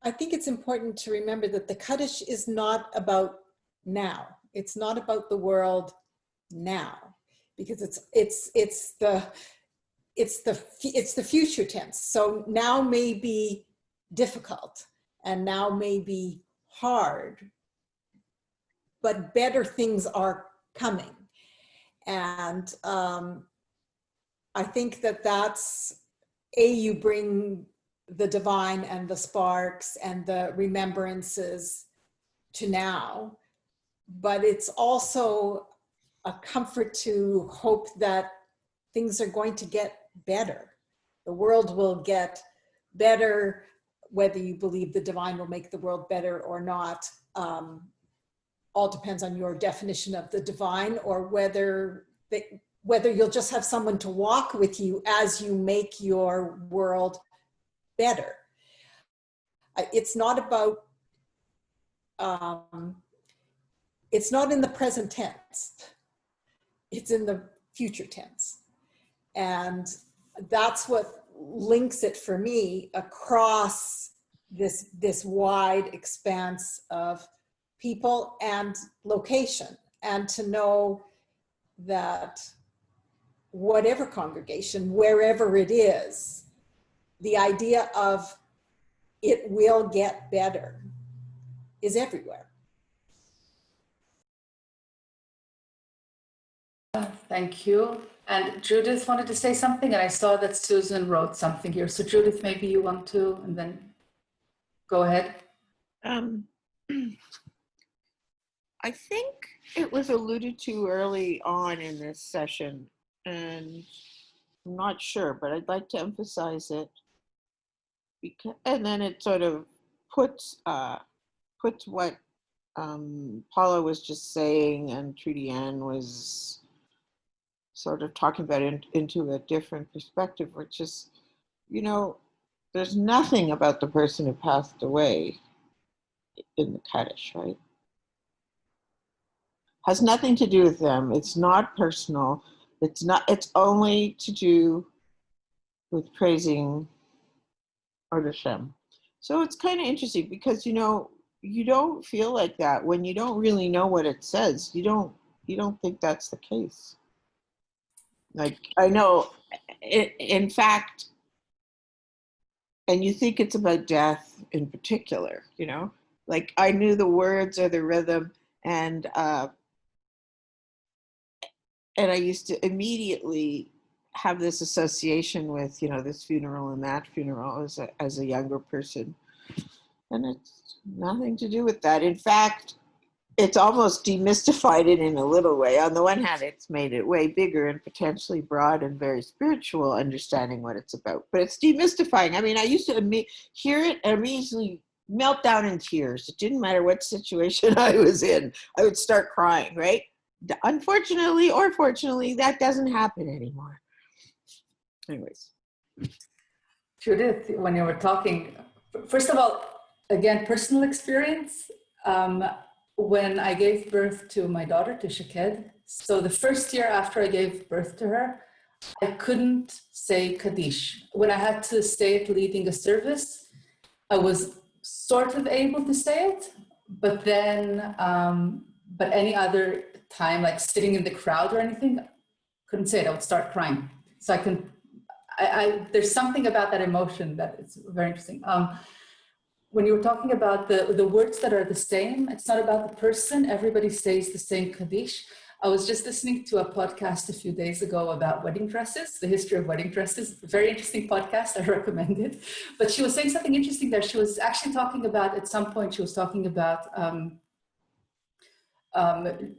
I think it's important to remember that the Kaddish is not about now. It's not about the world now, because it's the it's the future tense. So now may be difficult and now may be hard, but better things are coming. And I think that's, you bring the divine and the sparks and the remembrances to now, but it's also a comfort to hope that things are going to get better. The world will get better, whether you believe the divine will make the world better or not. All depends on your definition of the divine, or whether you'll just have someone to walk with you as you make your world better. It's not about, it's not in the present tense, it's in the future tense. And that's what links it for me across this wide expanse of people and location. And to know that whatever congregation, wherever it is, the idea of it will get better is everywhere. Thank you. And Judith wanted to say something, and I saw that Susan wrote something here. So Judith, maybe you want to, and then go ahead. I think it was alluded to early on in this session, and I'm not sure, but I'd like to emphasize it. And then it sort of puts what Paula was just saying and Trurdianne was sort of talking about into a different perspective, which is, you know, there's nothing about the person who passed away in the Kaddish, right? Has nothing to do with them. It's not personal. It's only to do with praising Hashem. So it's kind of interesting because, you know, you don't feel like that when you don't really know what it says. You don't think that's the case. Like, I know, in fact, and you think it's about death in particular, you know, like I knew the words or the rhythm, and I used to immediately have this association with, you know, this funeral and that funeral as a younger person. And it's nothing to do with that. In fact, it's almost demystified it in a little way. On the one hand, it's made it way bigger and potentially broad and very spiritual, understanding what it's about. But it's demystifying. I mean, I used to hear it and immediately melt down in tears. It didn't matter what situation I was in. I would start crying, right? Unfortunately or fortunately, that doesn't happen anymore. Anyways. Judith, when you were talking, first of all, again, personal experience. When I gave birth to my daughter, to Shaked, so the first year after I gave birth to her, I couldn't say Kaddish. When I had to say it leading a service, I was sort of able to say it, but then, but any other time, like sitting in the crowd or anything, couldn't say it. I would start crying. So there's something about that emotion that it's very interesting. When you were talking about the words that are the same, it's not about the person. Everybody says the same Kaddish. I was just listening to a podcast a few days ago about wedding dresses, the history of wedding dresses. Very interesting podcast, I recommend it. But she was saying something interesting there. She was actually talking about, at some point, she was talking about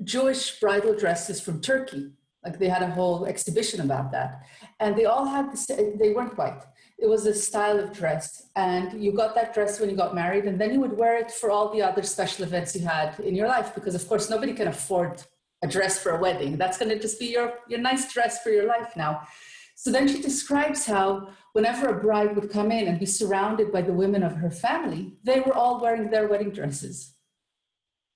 Jewish bridal dresses from Turkey. Like they had a whole exhibition about that. And they all had, they weren't white. It was a style of dress. And you got that dress when you got married, and then you would wear it for all the other special events you had in your life, because of course nobody can afford a dress for a wedding. That's gonna just be your nice dress for your life now. So then she describes how whenever a bride would come in and be surrounded by the women of her family, they were all wearing their wedding dresses.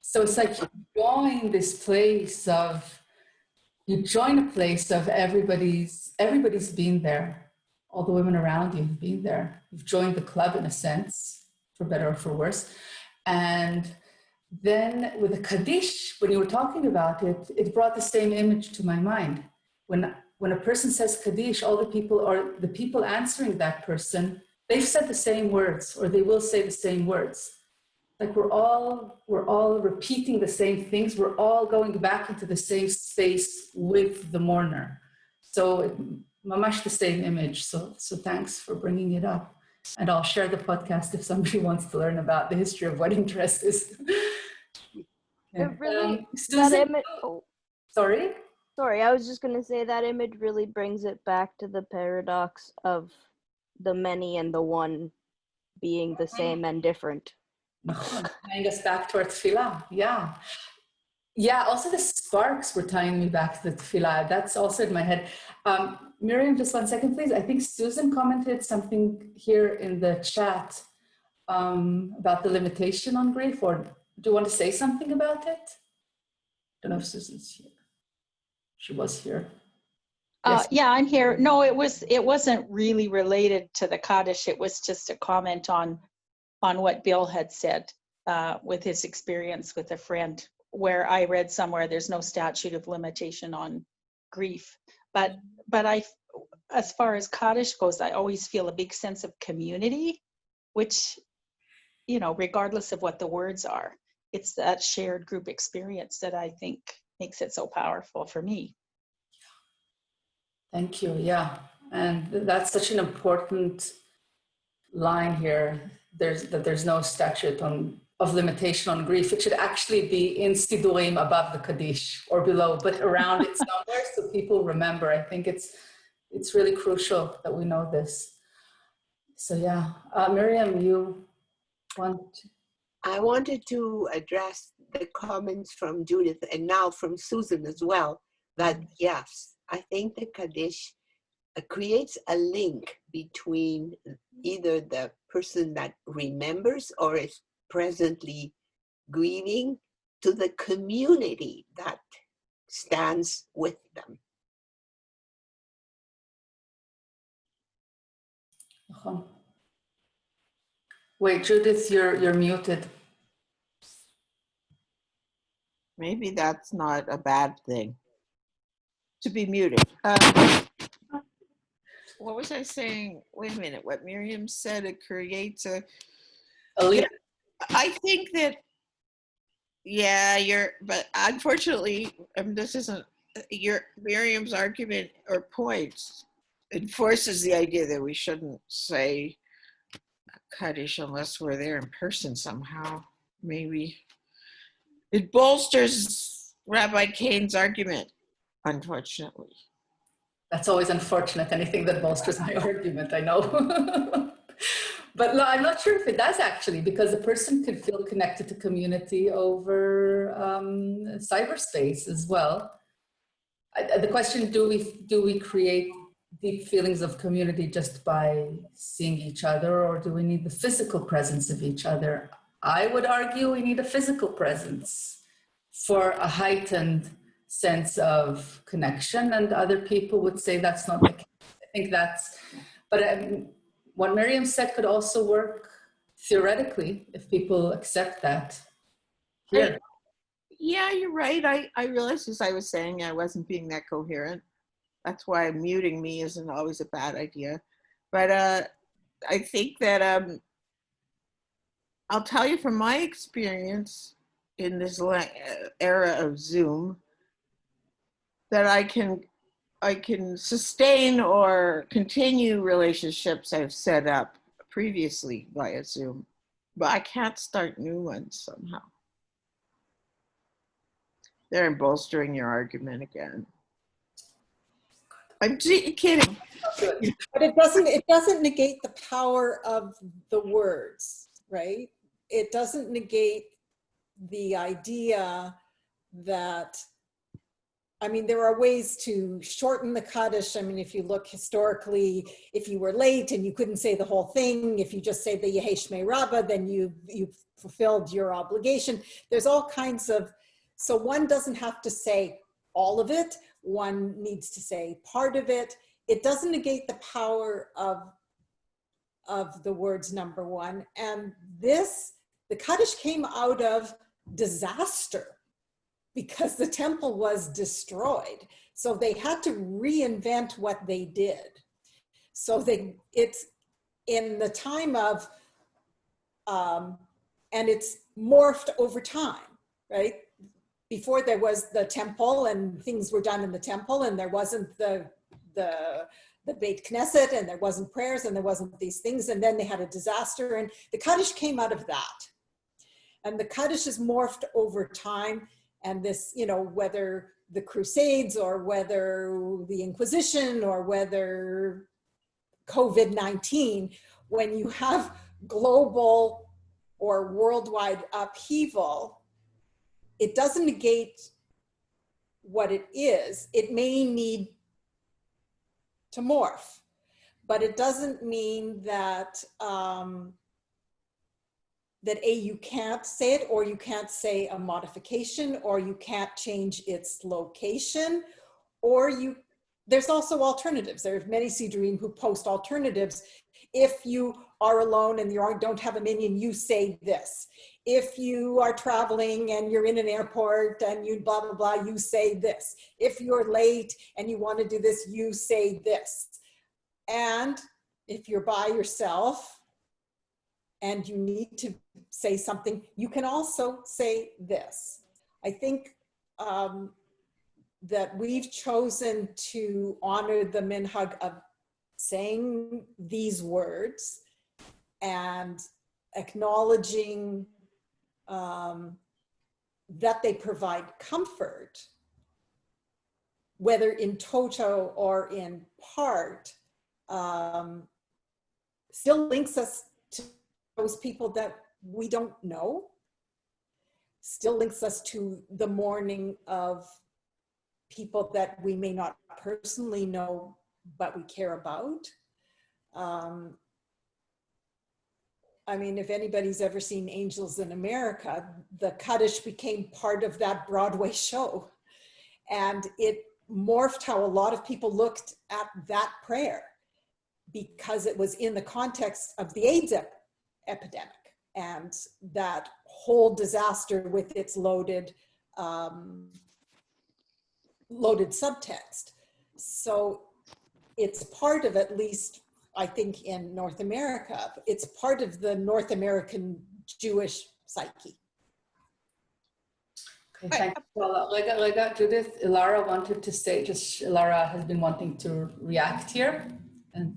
So it's like you join this place of, you join a place of everybody's been there. All the women around you have been there. You've joined the club in a sense, for better or for worse. And then with the Kaddish, when you were talking about it, it brought the same image to my mind. When when a person says Kaddish, all the people or the people answering that person, they've said the same words, or they will say the same words. Like we're all repeating the same things. We're all going back into the same space with the mourner. So mamash the same image. So thanks for bringing it up. And I'll share the podcast if somebody wants to learn about the history of wedding dresses. It really, that Susan, image, oh, sorry? sorry, I was just going to say that image really brings it back to the paradox of the many and the one being the same and different. Tying us back to our tefillah, yeah. Yeah, also the sparks were tying me back to the tefillah. That's also in my head. Miriam, just 1 second, please. I think Susan commented something here in the chat about the limitation on grief, or do you want to say something about it? I don't know if Susan's here. She was here. Yes. Yeah, I'm here. No, it wasn't really related to the Kaddish. It was just a comment on what Bill had said with his experience with a friend, where I read somewhere there's no statute of limitation on grief. But I, as far as Kaddish goes, I always feel a big sense of community, which, you know, regardless of what the words are, it's that shared group experience that I think makes it so powerful for me. Thank you, yeah. And that's such an important line here. There's no statute of limitation on grief. It should actually be in Sidurim above the Kaddish or below, but around it somewhere so people remember. I think it's really crucial that we know this. So yeah, Miriam, you want to? I wanted to address the comments from Judith and now from Susan as well, that yes, I think the Kaddish creates a link between either the person that remembers or is presently grieving to the community that stands with them. Wait, Judith, you're muted. Maybe that's not a bad thing to be muted. What was I saying? Wait a minute. What Miriam said, it creates a Aliyah. Yeah, I think that, yeah, but unfortunately, this isn't Miriam's argument or points enforces the idea that we shouldn't say Kaddish unless we're there in person somehow. Maybe it bolsters Rabbi Kane's argument, unfortunately. That's always unfortunate, anything that bolsters my argument, I know. But no, I'm not sure if it does actually, because a person could feel connected to community over cyberspace as well. The question, do we create deep feelings of community just by seeing each other, or do we need the physical presence of each other? I would argue we need a physical presence for a heightened sense of connection, and other people would say that's not the case. I think that's, but what Miriam said could also work theoretically if people accept that. Here. Yeah, you're right. I realized as I was saying I wasn't being that coherent. That's why muting me isn't always a bad idea. But I think that I'll tell you from my experience in this era of Zoom that I can sustain or continue relationships I've set up previously via Zoom, but I can't start new ones somehow. There, I'm bolstering your argument again. I'm kidding. But it doesn't negate the power of the words, right? It doesn't negate the idea that, I mean, there are ways to shorten the Kaddish. I mean, if you look historically, if you were late and you couldn't say the whole thing, if you just say the Yehei Shmei Rabbah, then you've fulfilled your obligation. There's all kinds of, so one doesn't have to say all of it. One needs to say part of it. It doesn't negate the power of the words number one. And the Kaddish came out of disaster because the temple was destroyed. So they had to reinvent what they did. So it's in the time of, and it's morphed over time, right? Before there was the temple and things were done in the temple, and there wasn't the Beit Knesset, and there wasn't prayers, and there wasn't these things, and then they had a disaster, and the Kaddish came out of that. And the Kaddish is morphed over time, and this, you know, whether the Crusades or whether the Inquisition or whether COVID-19, when you have global or worldwide upheaval, it doesn't negate what it is. It may need to morph, but it doesn't mean that that you can't say it, or you can't say a modification, or you can't change its location, or there's also alternatives. There are many Siddurim who post alternatives. If you are alone and you don't have a minyan, you say this. If you are traveling and you're in an airport and you blah, blah, blah, you say this. If you're late and you want to do this, you say this. And if you're by yourself and you need to say something, you can also say this. I think that we've chosen to honor the minhag of saying these words and acknowledging that they provide comfort, whether in toto or in part, still links us to those people that we don't know, still links us to the mourning of people that we may not personally know, but we care about. I mean, if anybody's ever seen Angels in America, the Kaddish became part of that Broadway show. And it morphed how a lot of people looked at that prayer, because it was in the context of the AIDS epidemic and that whole disaster with its loaded subtext. So it's part of, at least I think in North America, it's part of the North American Jewish psyche. Okay, thank you, Paula. Rega, Judith, Ilara wanted to say, Ilara has been wanting to react here, and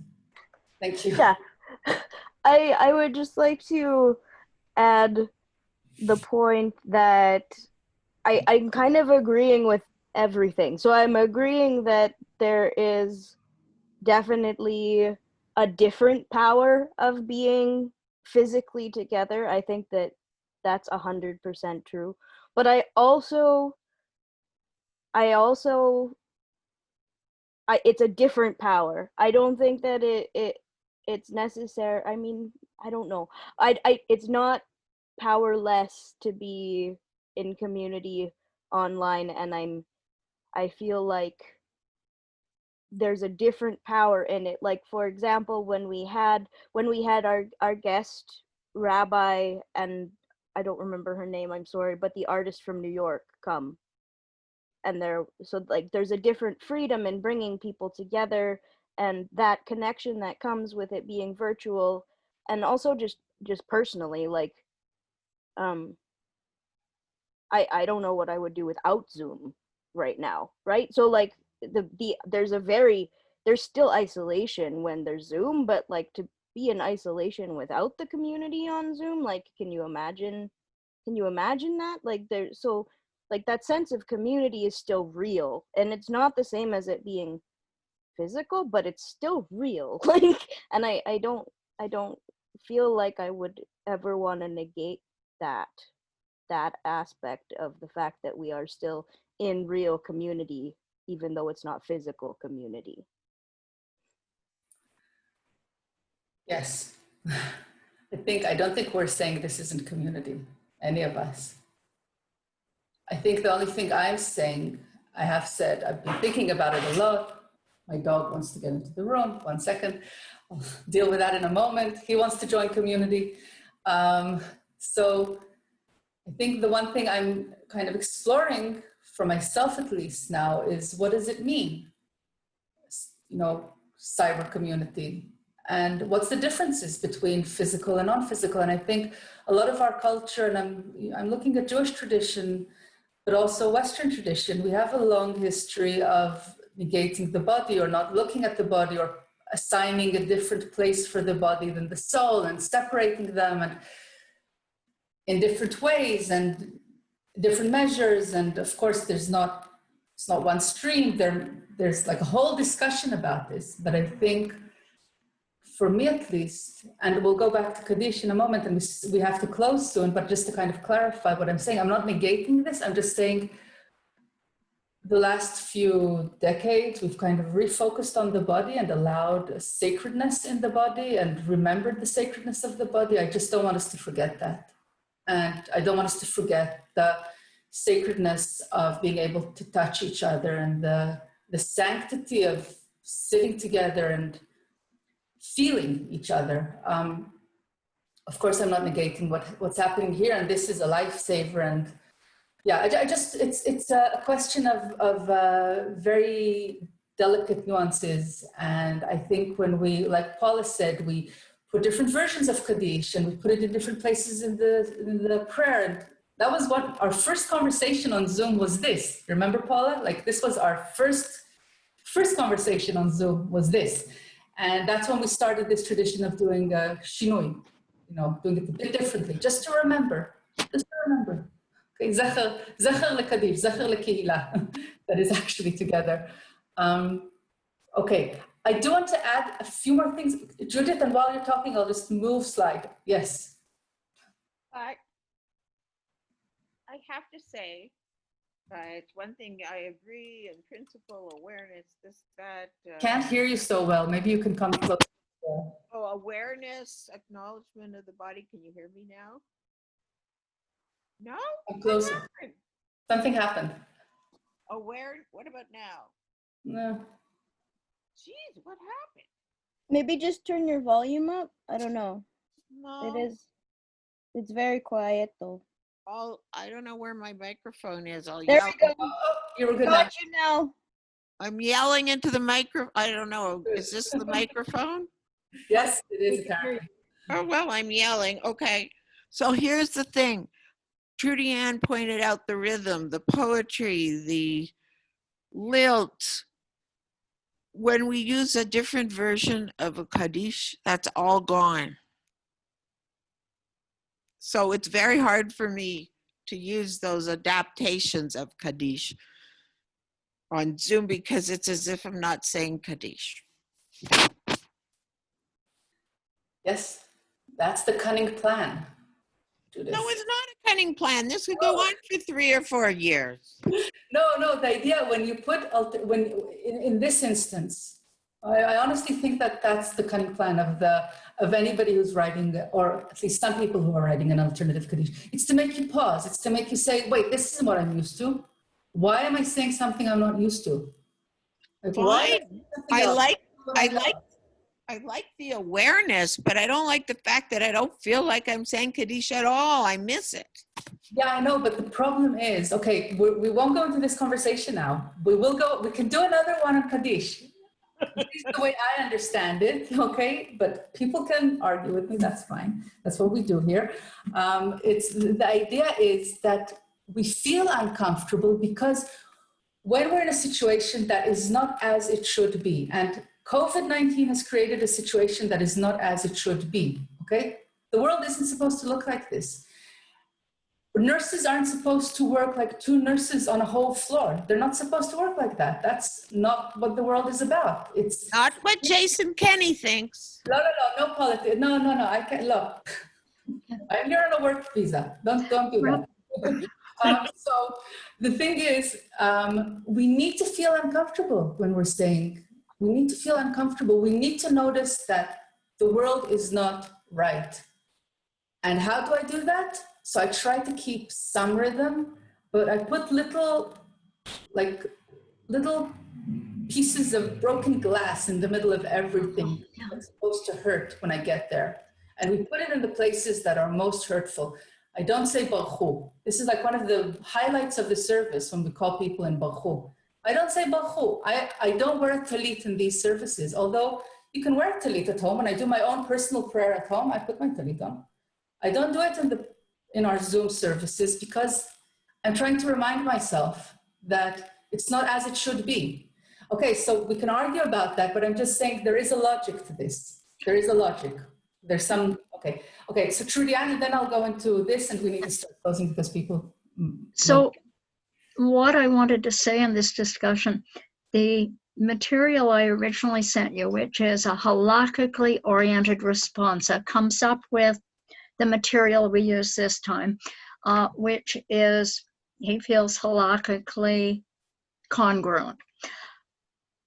thank you. Yeah, I would just like to add the point that I'm kind of agreeing with everything. So I'm agreeing that there is definitely a different power of being physically together. I think that that's 100% true. But I also it's a different power. I don't think that it's necessary. I mean, I don't know. It's not powerless to be in community online, and I feel like there's a different power in it. Like, for example, when we had our guest rabbi, and I don't remember her name, I'm sorry, but the artist from New York come, and there's a different freedom in bringing people together, and that connection that comes with it being virtual, and also just personally, like I don't know what I would do without Zoom right now, right? So like there's still isolation when there's Zoom, but like to be in isolation without the community on Zoom, like can you imagine that? Like like that sense of community is still real, and it's not the same as it being physical, but it's still real. Like, and I don't feel like I would ever want to negate that aspect of the fact that we are still in real community, even though it's not physical community. Yes. I don't think we're saying this isn't community, any of us. I think the only thing I'm saying, I've been thinking about it a lot. My dog wants to get into the room. 1 second. I'll deal with that in a moment. He wants to join community. So I think the one thing I'm kind of exploring for myself at least now, is what does it mean? You know, cyber community. And what's the differences between physical and non-physical? And I think a lot of our culture, and I'm looking at Jewish tradition, but also Western tradition, we have a long history of negating the body or not looking at the body or assigning a different place for the body than the soul and separating them and in different ways and different measures. And of course, it's not one stream. There's like a whole discussion about this, but I think for me at least, and we'll go back to Kaddish in a moment and we have to close soon, but just to kind of clarify what I'm saying, I'm not negating this, I'm just saying the last few decades, we've kind of refocused on the body and allowed a sacredness in the body and remembered the sacredness of the body. I just don't want us to forget that. And I don't want us to forget the sacredness of being able to touch each other and the sanctity of sitting together and feeling each other. Of course, I'm not negating what's happening here, and this is a lifesaver. And yeah, I just it's a question of very delicate nuances. And I think when we, like Paula said, we put different versions of Kaddish and we put it in different places in the prayer. And that was what our first conversation on Zoom was. This, remember, Paula? Like this was our first conversation on Zoom was this. And that's when we started this tradition of doing shinui, you know, doing it a bit differently, just to remember. Okay, zecher lekadish, zecher lekehila, that is actually together. Okay, I do want to add a few more things. Judith, and while you're talking, I'll just move slide. Yes. I have to say, it's one thing I agree in principle, awareness, this, that. Can't hear you so well. Maybe you can come closer. Oh, awareness, acknowledgement of the body. Can you hear me now? No? Come closer. What happened? Something happened. What about now? No. Jeez, what happened? Maybe just turn your volume up. I don't know. No. It's very quiet though. I don't know where my microphone is. There yell. we go. Oh, you're good now. Got you now. I'm yelling into the micro. I don't know. Is this the microphone? Yes, it is apparently. Oh, well, I'm yelling. Okay. So here's the thing. Trurdianne pointed out the rhythm, the poetry, the lilt. When we use a different version of a Kaddish, that's all gone. So it's very hard for me to use those adaptations of Kaddish on Zoom because it's as if I'm not saying Kaddish. Yes, that's the cunning plan. Judith. No, it's not a cunning plan. This could go on for 3 or 4 years. No, the idea when you put, in this instance, I honestly think that that's the cunning plan of anybody who's writing, or at least some people who are writing an alternative Kaddish. It's to make you pause. It's to make you say, wait, this isn't what I'm used to. Why am I saying something I'm not used to? Like, why? I like the awareness, but I don't like the fact that I don't feel like I'm saying Kaddish at all. I miss it. Yeah, I know, but the problem is, okay, we won't go into this conversation now. We can do another one on Kaddish. This is the way I understand it, okay? But people can argue with me, that's fine. That's what we do here. The idea is that we feel uncomfortable because when we're in a situation that is not as it should be, and COVID-19 has created a situation that is not as it should be, okay? The world isn't supposed to look like this. Nurses aren't supposed to work like 2 nurses on a whole floor. They're not supposed to work like that. That's not what the world is about. It's not what Jason Kenney thinks. No politics. No, I can't. Look, I'm here on a work visa. Don't do that. So the thing is, we need to feel uncomfortable when we're saying, we need to feel uncomfortable. We need to notice that the world is not right. And how do I do that? So I try to keep some rhythm, but I put little pieces of broken glass in the middle of everything that's supposed to hurt when I get there. And we put it in the places that are most hurtful. I don't say Baruch. This is like one of the highlights of the service when we call people in Baruch. I don't say Baruch. I don't wear a talit in these services, although you can wear a talit at home. When I do my own personal prayer at home, I put my talit on. I don't do it in our Zoom services because I'm trying to remind myself that it's not as it should be. Okay, so we can argue about that, but I'm just saying there is a logic to this. There is a logic. There's some, okay, so Trurdianne, and then I'll go into this, and we need to start closing because people. So what I wanted to say in this discussion, the material I originally sent you, which is a halakhically oriented response that comes up with the material we use this time, which is, he feels halakhically congruent.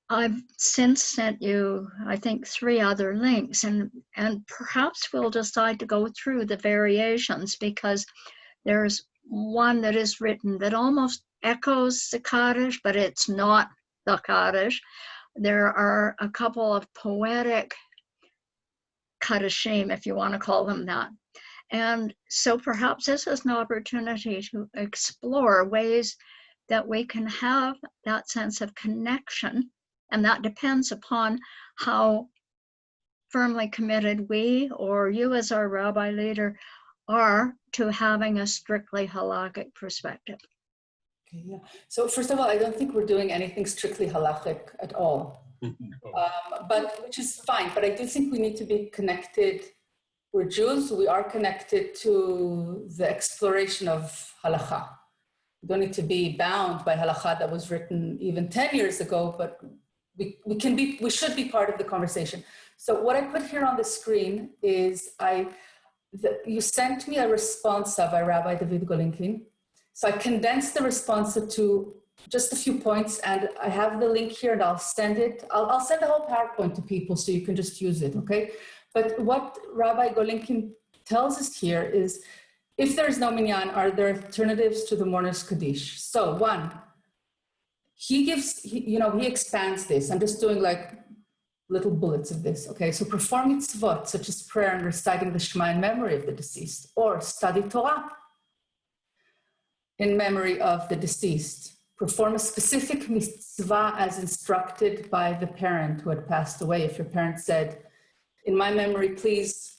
I've since sent you, I think, 3 other links, and perhaps we'll decide to go through the variations, because there's one that is written that almost echoes the Kaddish, but it's not the Kaddish. There are a couple of poetic Kaddishim, if you want to call them that. And so perhaps this is an opportunity to explore ways that we can have that sense of connection. And that depends upon how firmly committed we or you as our rabbi leader are to having a strictly halakhic perspective. Okay, yeah. So first of all, I don't think we're doing anything strictly halakhic at all, but which is fine. But I do think we need to be connected. We're Jews. We are connected to the exploration of halakha. We don't need to be bound by halakha that was written even 10 years ago, but we should be part of the conversation. So what I put here on the screen is you sent me a responsa by Rabbi David Golinkin. So I condensed the responsa to just a few points, and I have the link here, and I'll send it. I'll send the whole PowerPoint to people so you can just use it, okay? But what Rabbi Golinkin tells us here is, if there is no minyan, are there alternatives to the mourner's Kaddish? So one, he expands this. I'm just doing like little bullets of this, okay? So perform mitzvot, such as prayer and reciting the Shema in memory of the deceased, or study Torah in memory of the deceased. Perform a specific mitzvah as instructed by the parent who had passed away. If your parent said, in my memory, please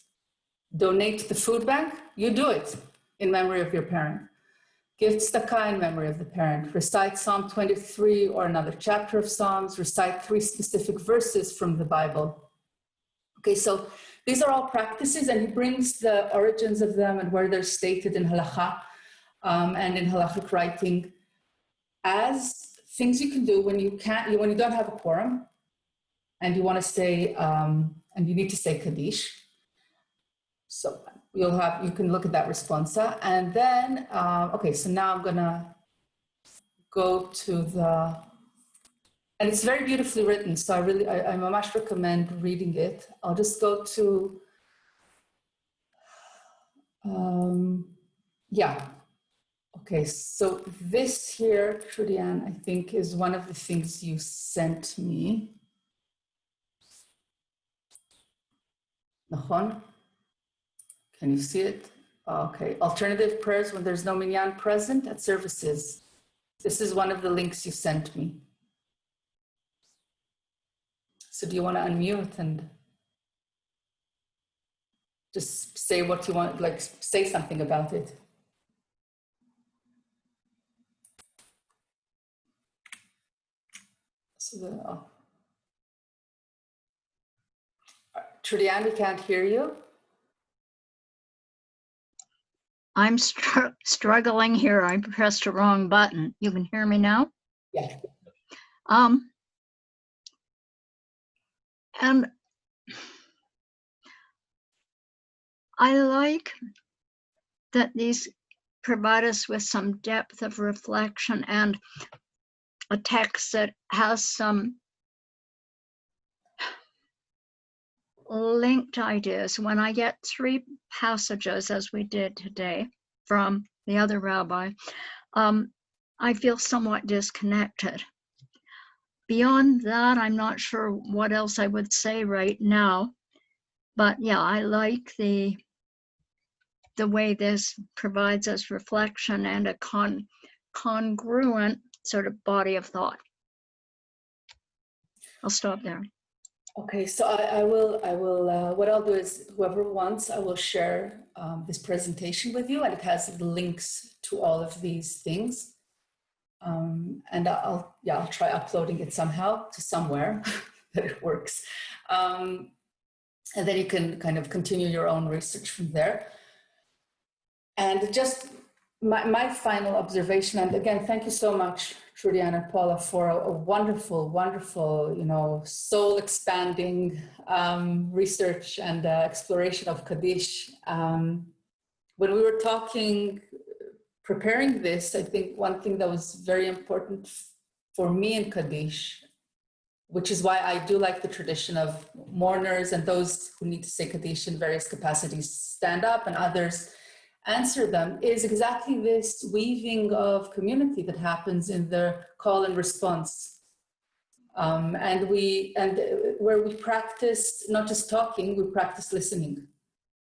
donate to the food bank, you do it in memory of your parent. Give tzedakah in memory of the parent. Recite Psalm 23 or another chapter of Psalms. Recite 3 specific verses from the Bible. Okay, so these are all practices, and he brings the origins of them and where they're stated in halakha and in halachic writing as things you can do when you don't have a quorum and you want to say and you need to say Kaddish. So you can look at that responsa, and then okay. So now I'm gonna go to and it's very beautifully written. So I mamash recommend reading it. I'll just go to yeah. Okay, so this here, Trurdianne, I think is one of the things you sent me. Nachon? Can you see it? Okay, alternative prayers when there's no minyan present at services. This is one of the links you sent me. So do you want to unmute and just say what you want, like say something about it? So Trurdianne, we can't hear you. I'm struggling here. I pressed the wrong button. You can hear me now? Yeah. And I like that these provide us with some depth of reflection and a text that has some linked ideas. When I get 3 passages, as we did today, from the other rabbi, I feel somewhat disconnected. Beyond that, I'm not sure what else I would say right now. But yeah, I like the the way this provides us reflection and a congruent sort of body of thought. I'll stop there. Okay, so I will, what I'll do is whoever wants, I will share this presentation with you, and it has links to all of these things. And I'll try uploading it somehow to somewhere that it works. And then you can kind of continue your own research from there. And just my final observation, and again, thank you so much, Trurdianne and Paula, for a wonderful, wonderful, soul-expanding research and exploration of Kaddish. When we were talking, preparing this, I think one thing that was very important for me in Kaddish, which is why I do like the tradition of mourners and those who need to say Kaddish in various capacities stand up and others answer them, is exactly this weaving of community that happens in the call and response. And where we practice not just talking, we practice listening,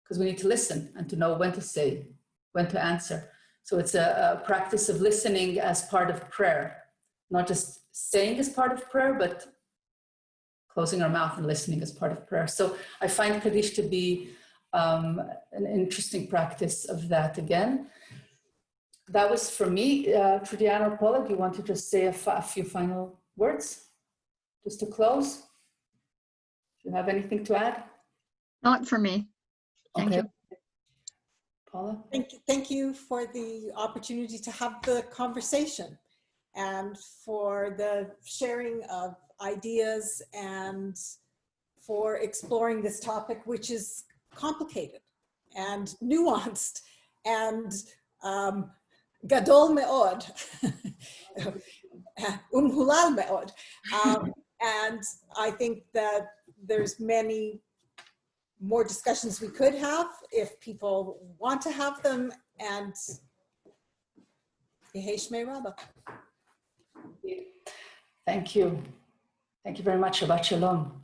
because we need to listen and to know when to say, when to answer. So it's a practice of listening as part of prayer, not just saying as part of prayer, but closing our mouth and listening as part of prayer. So I find Kaddish to be an interesting practice of that again. That was for me. Trurdianne or Paula, do you want to just say a few final words just to close? Do you have anything to add? Not for me. Thank you. Paula? Thank you for the opportunity to have the conversation and for the sharing of ideas and for exploring this topic, which is complicated and nuanced and gadol me'od, umhulal me'od. And I think that there's many more discussions we could have if people want to have them, and Yehei Shmei Rabbah. Thank you. Thank you very much. Shabbat Shalom.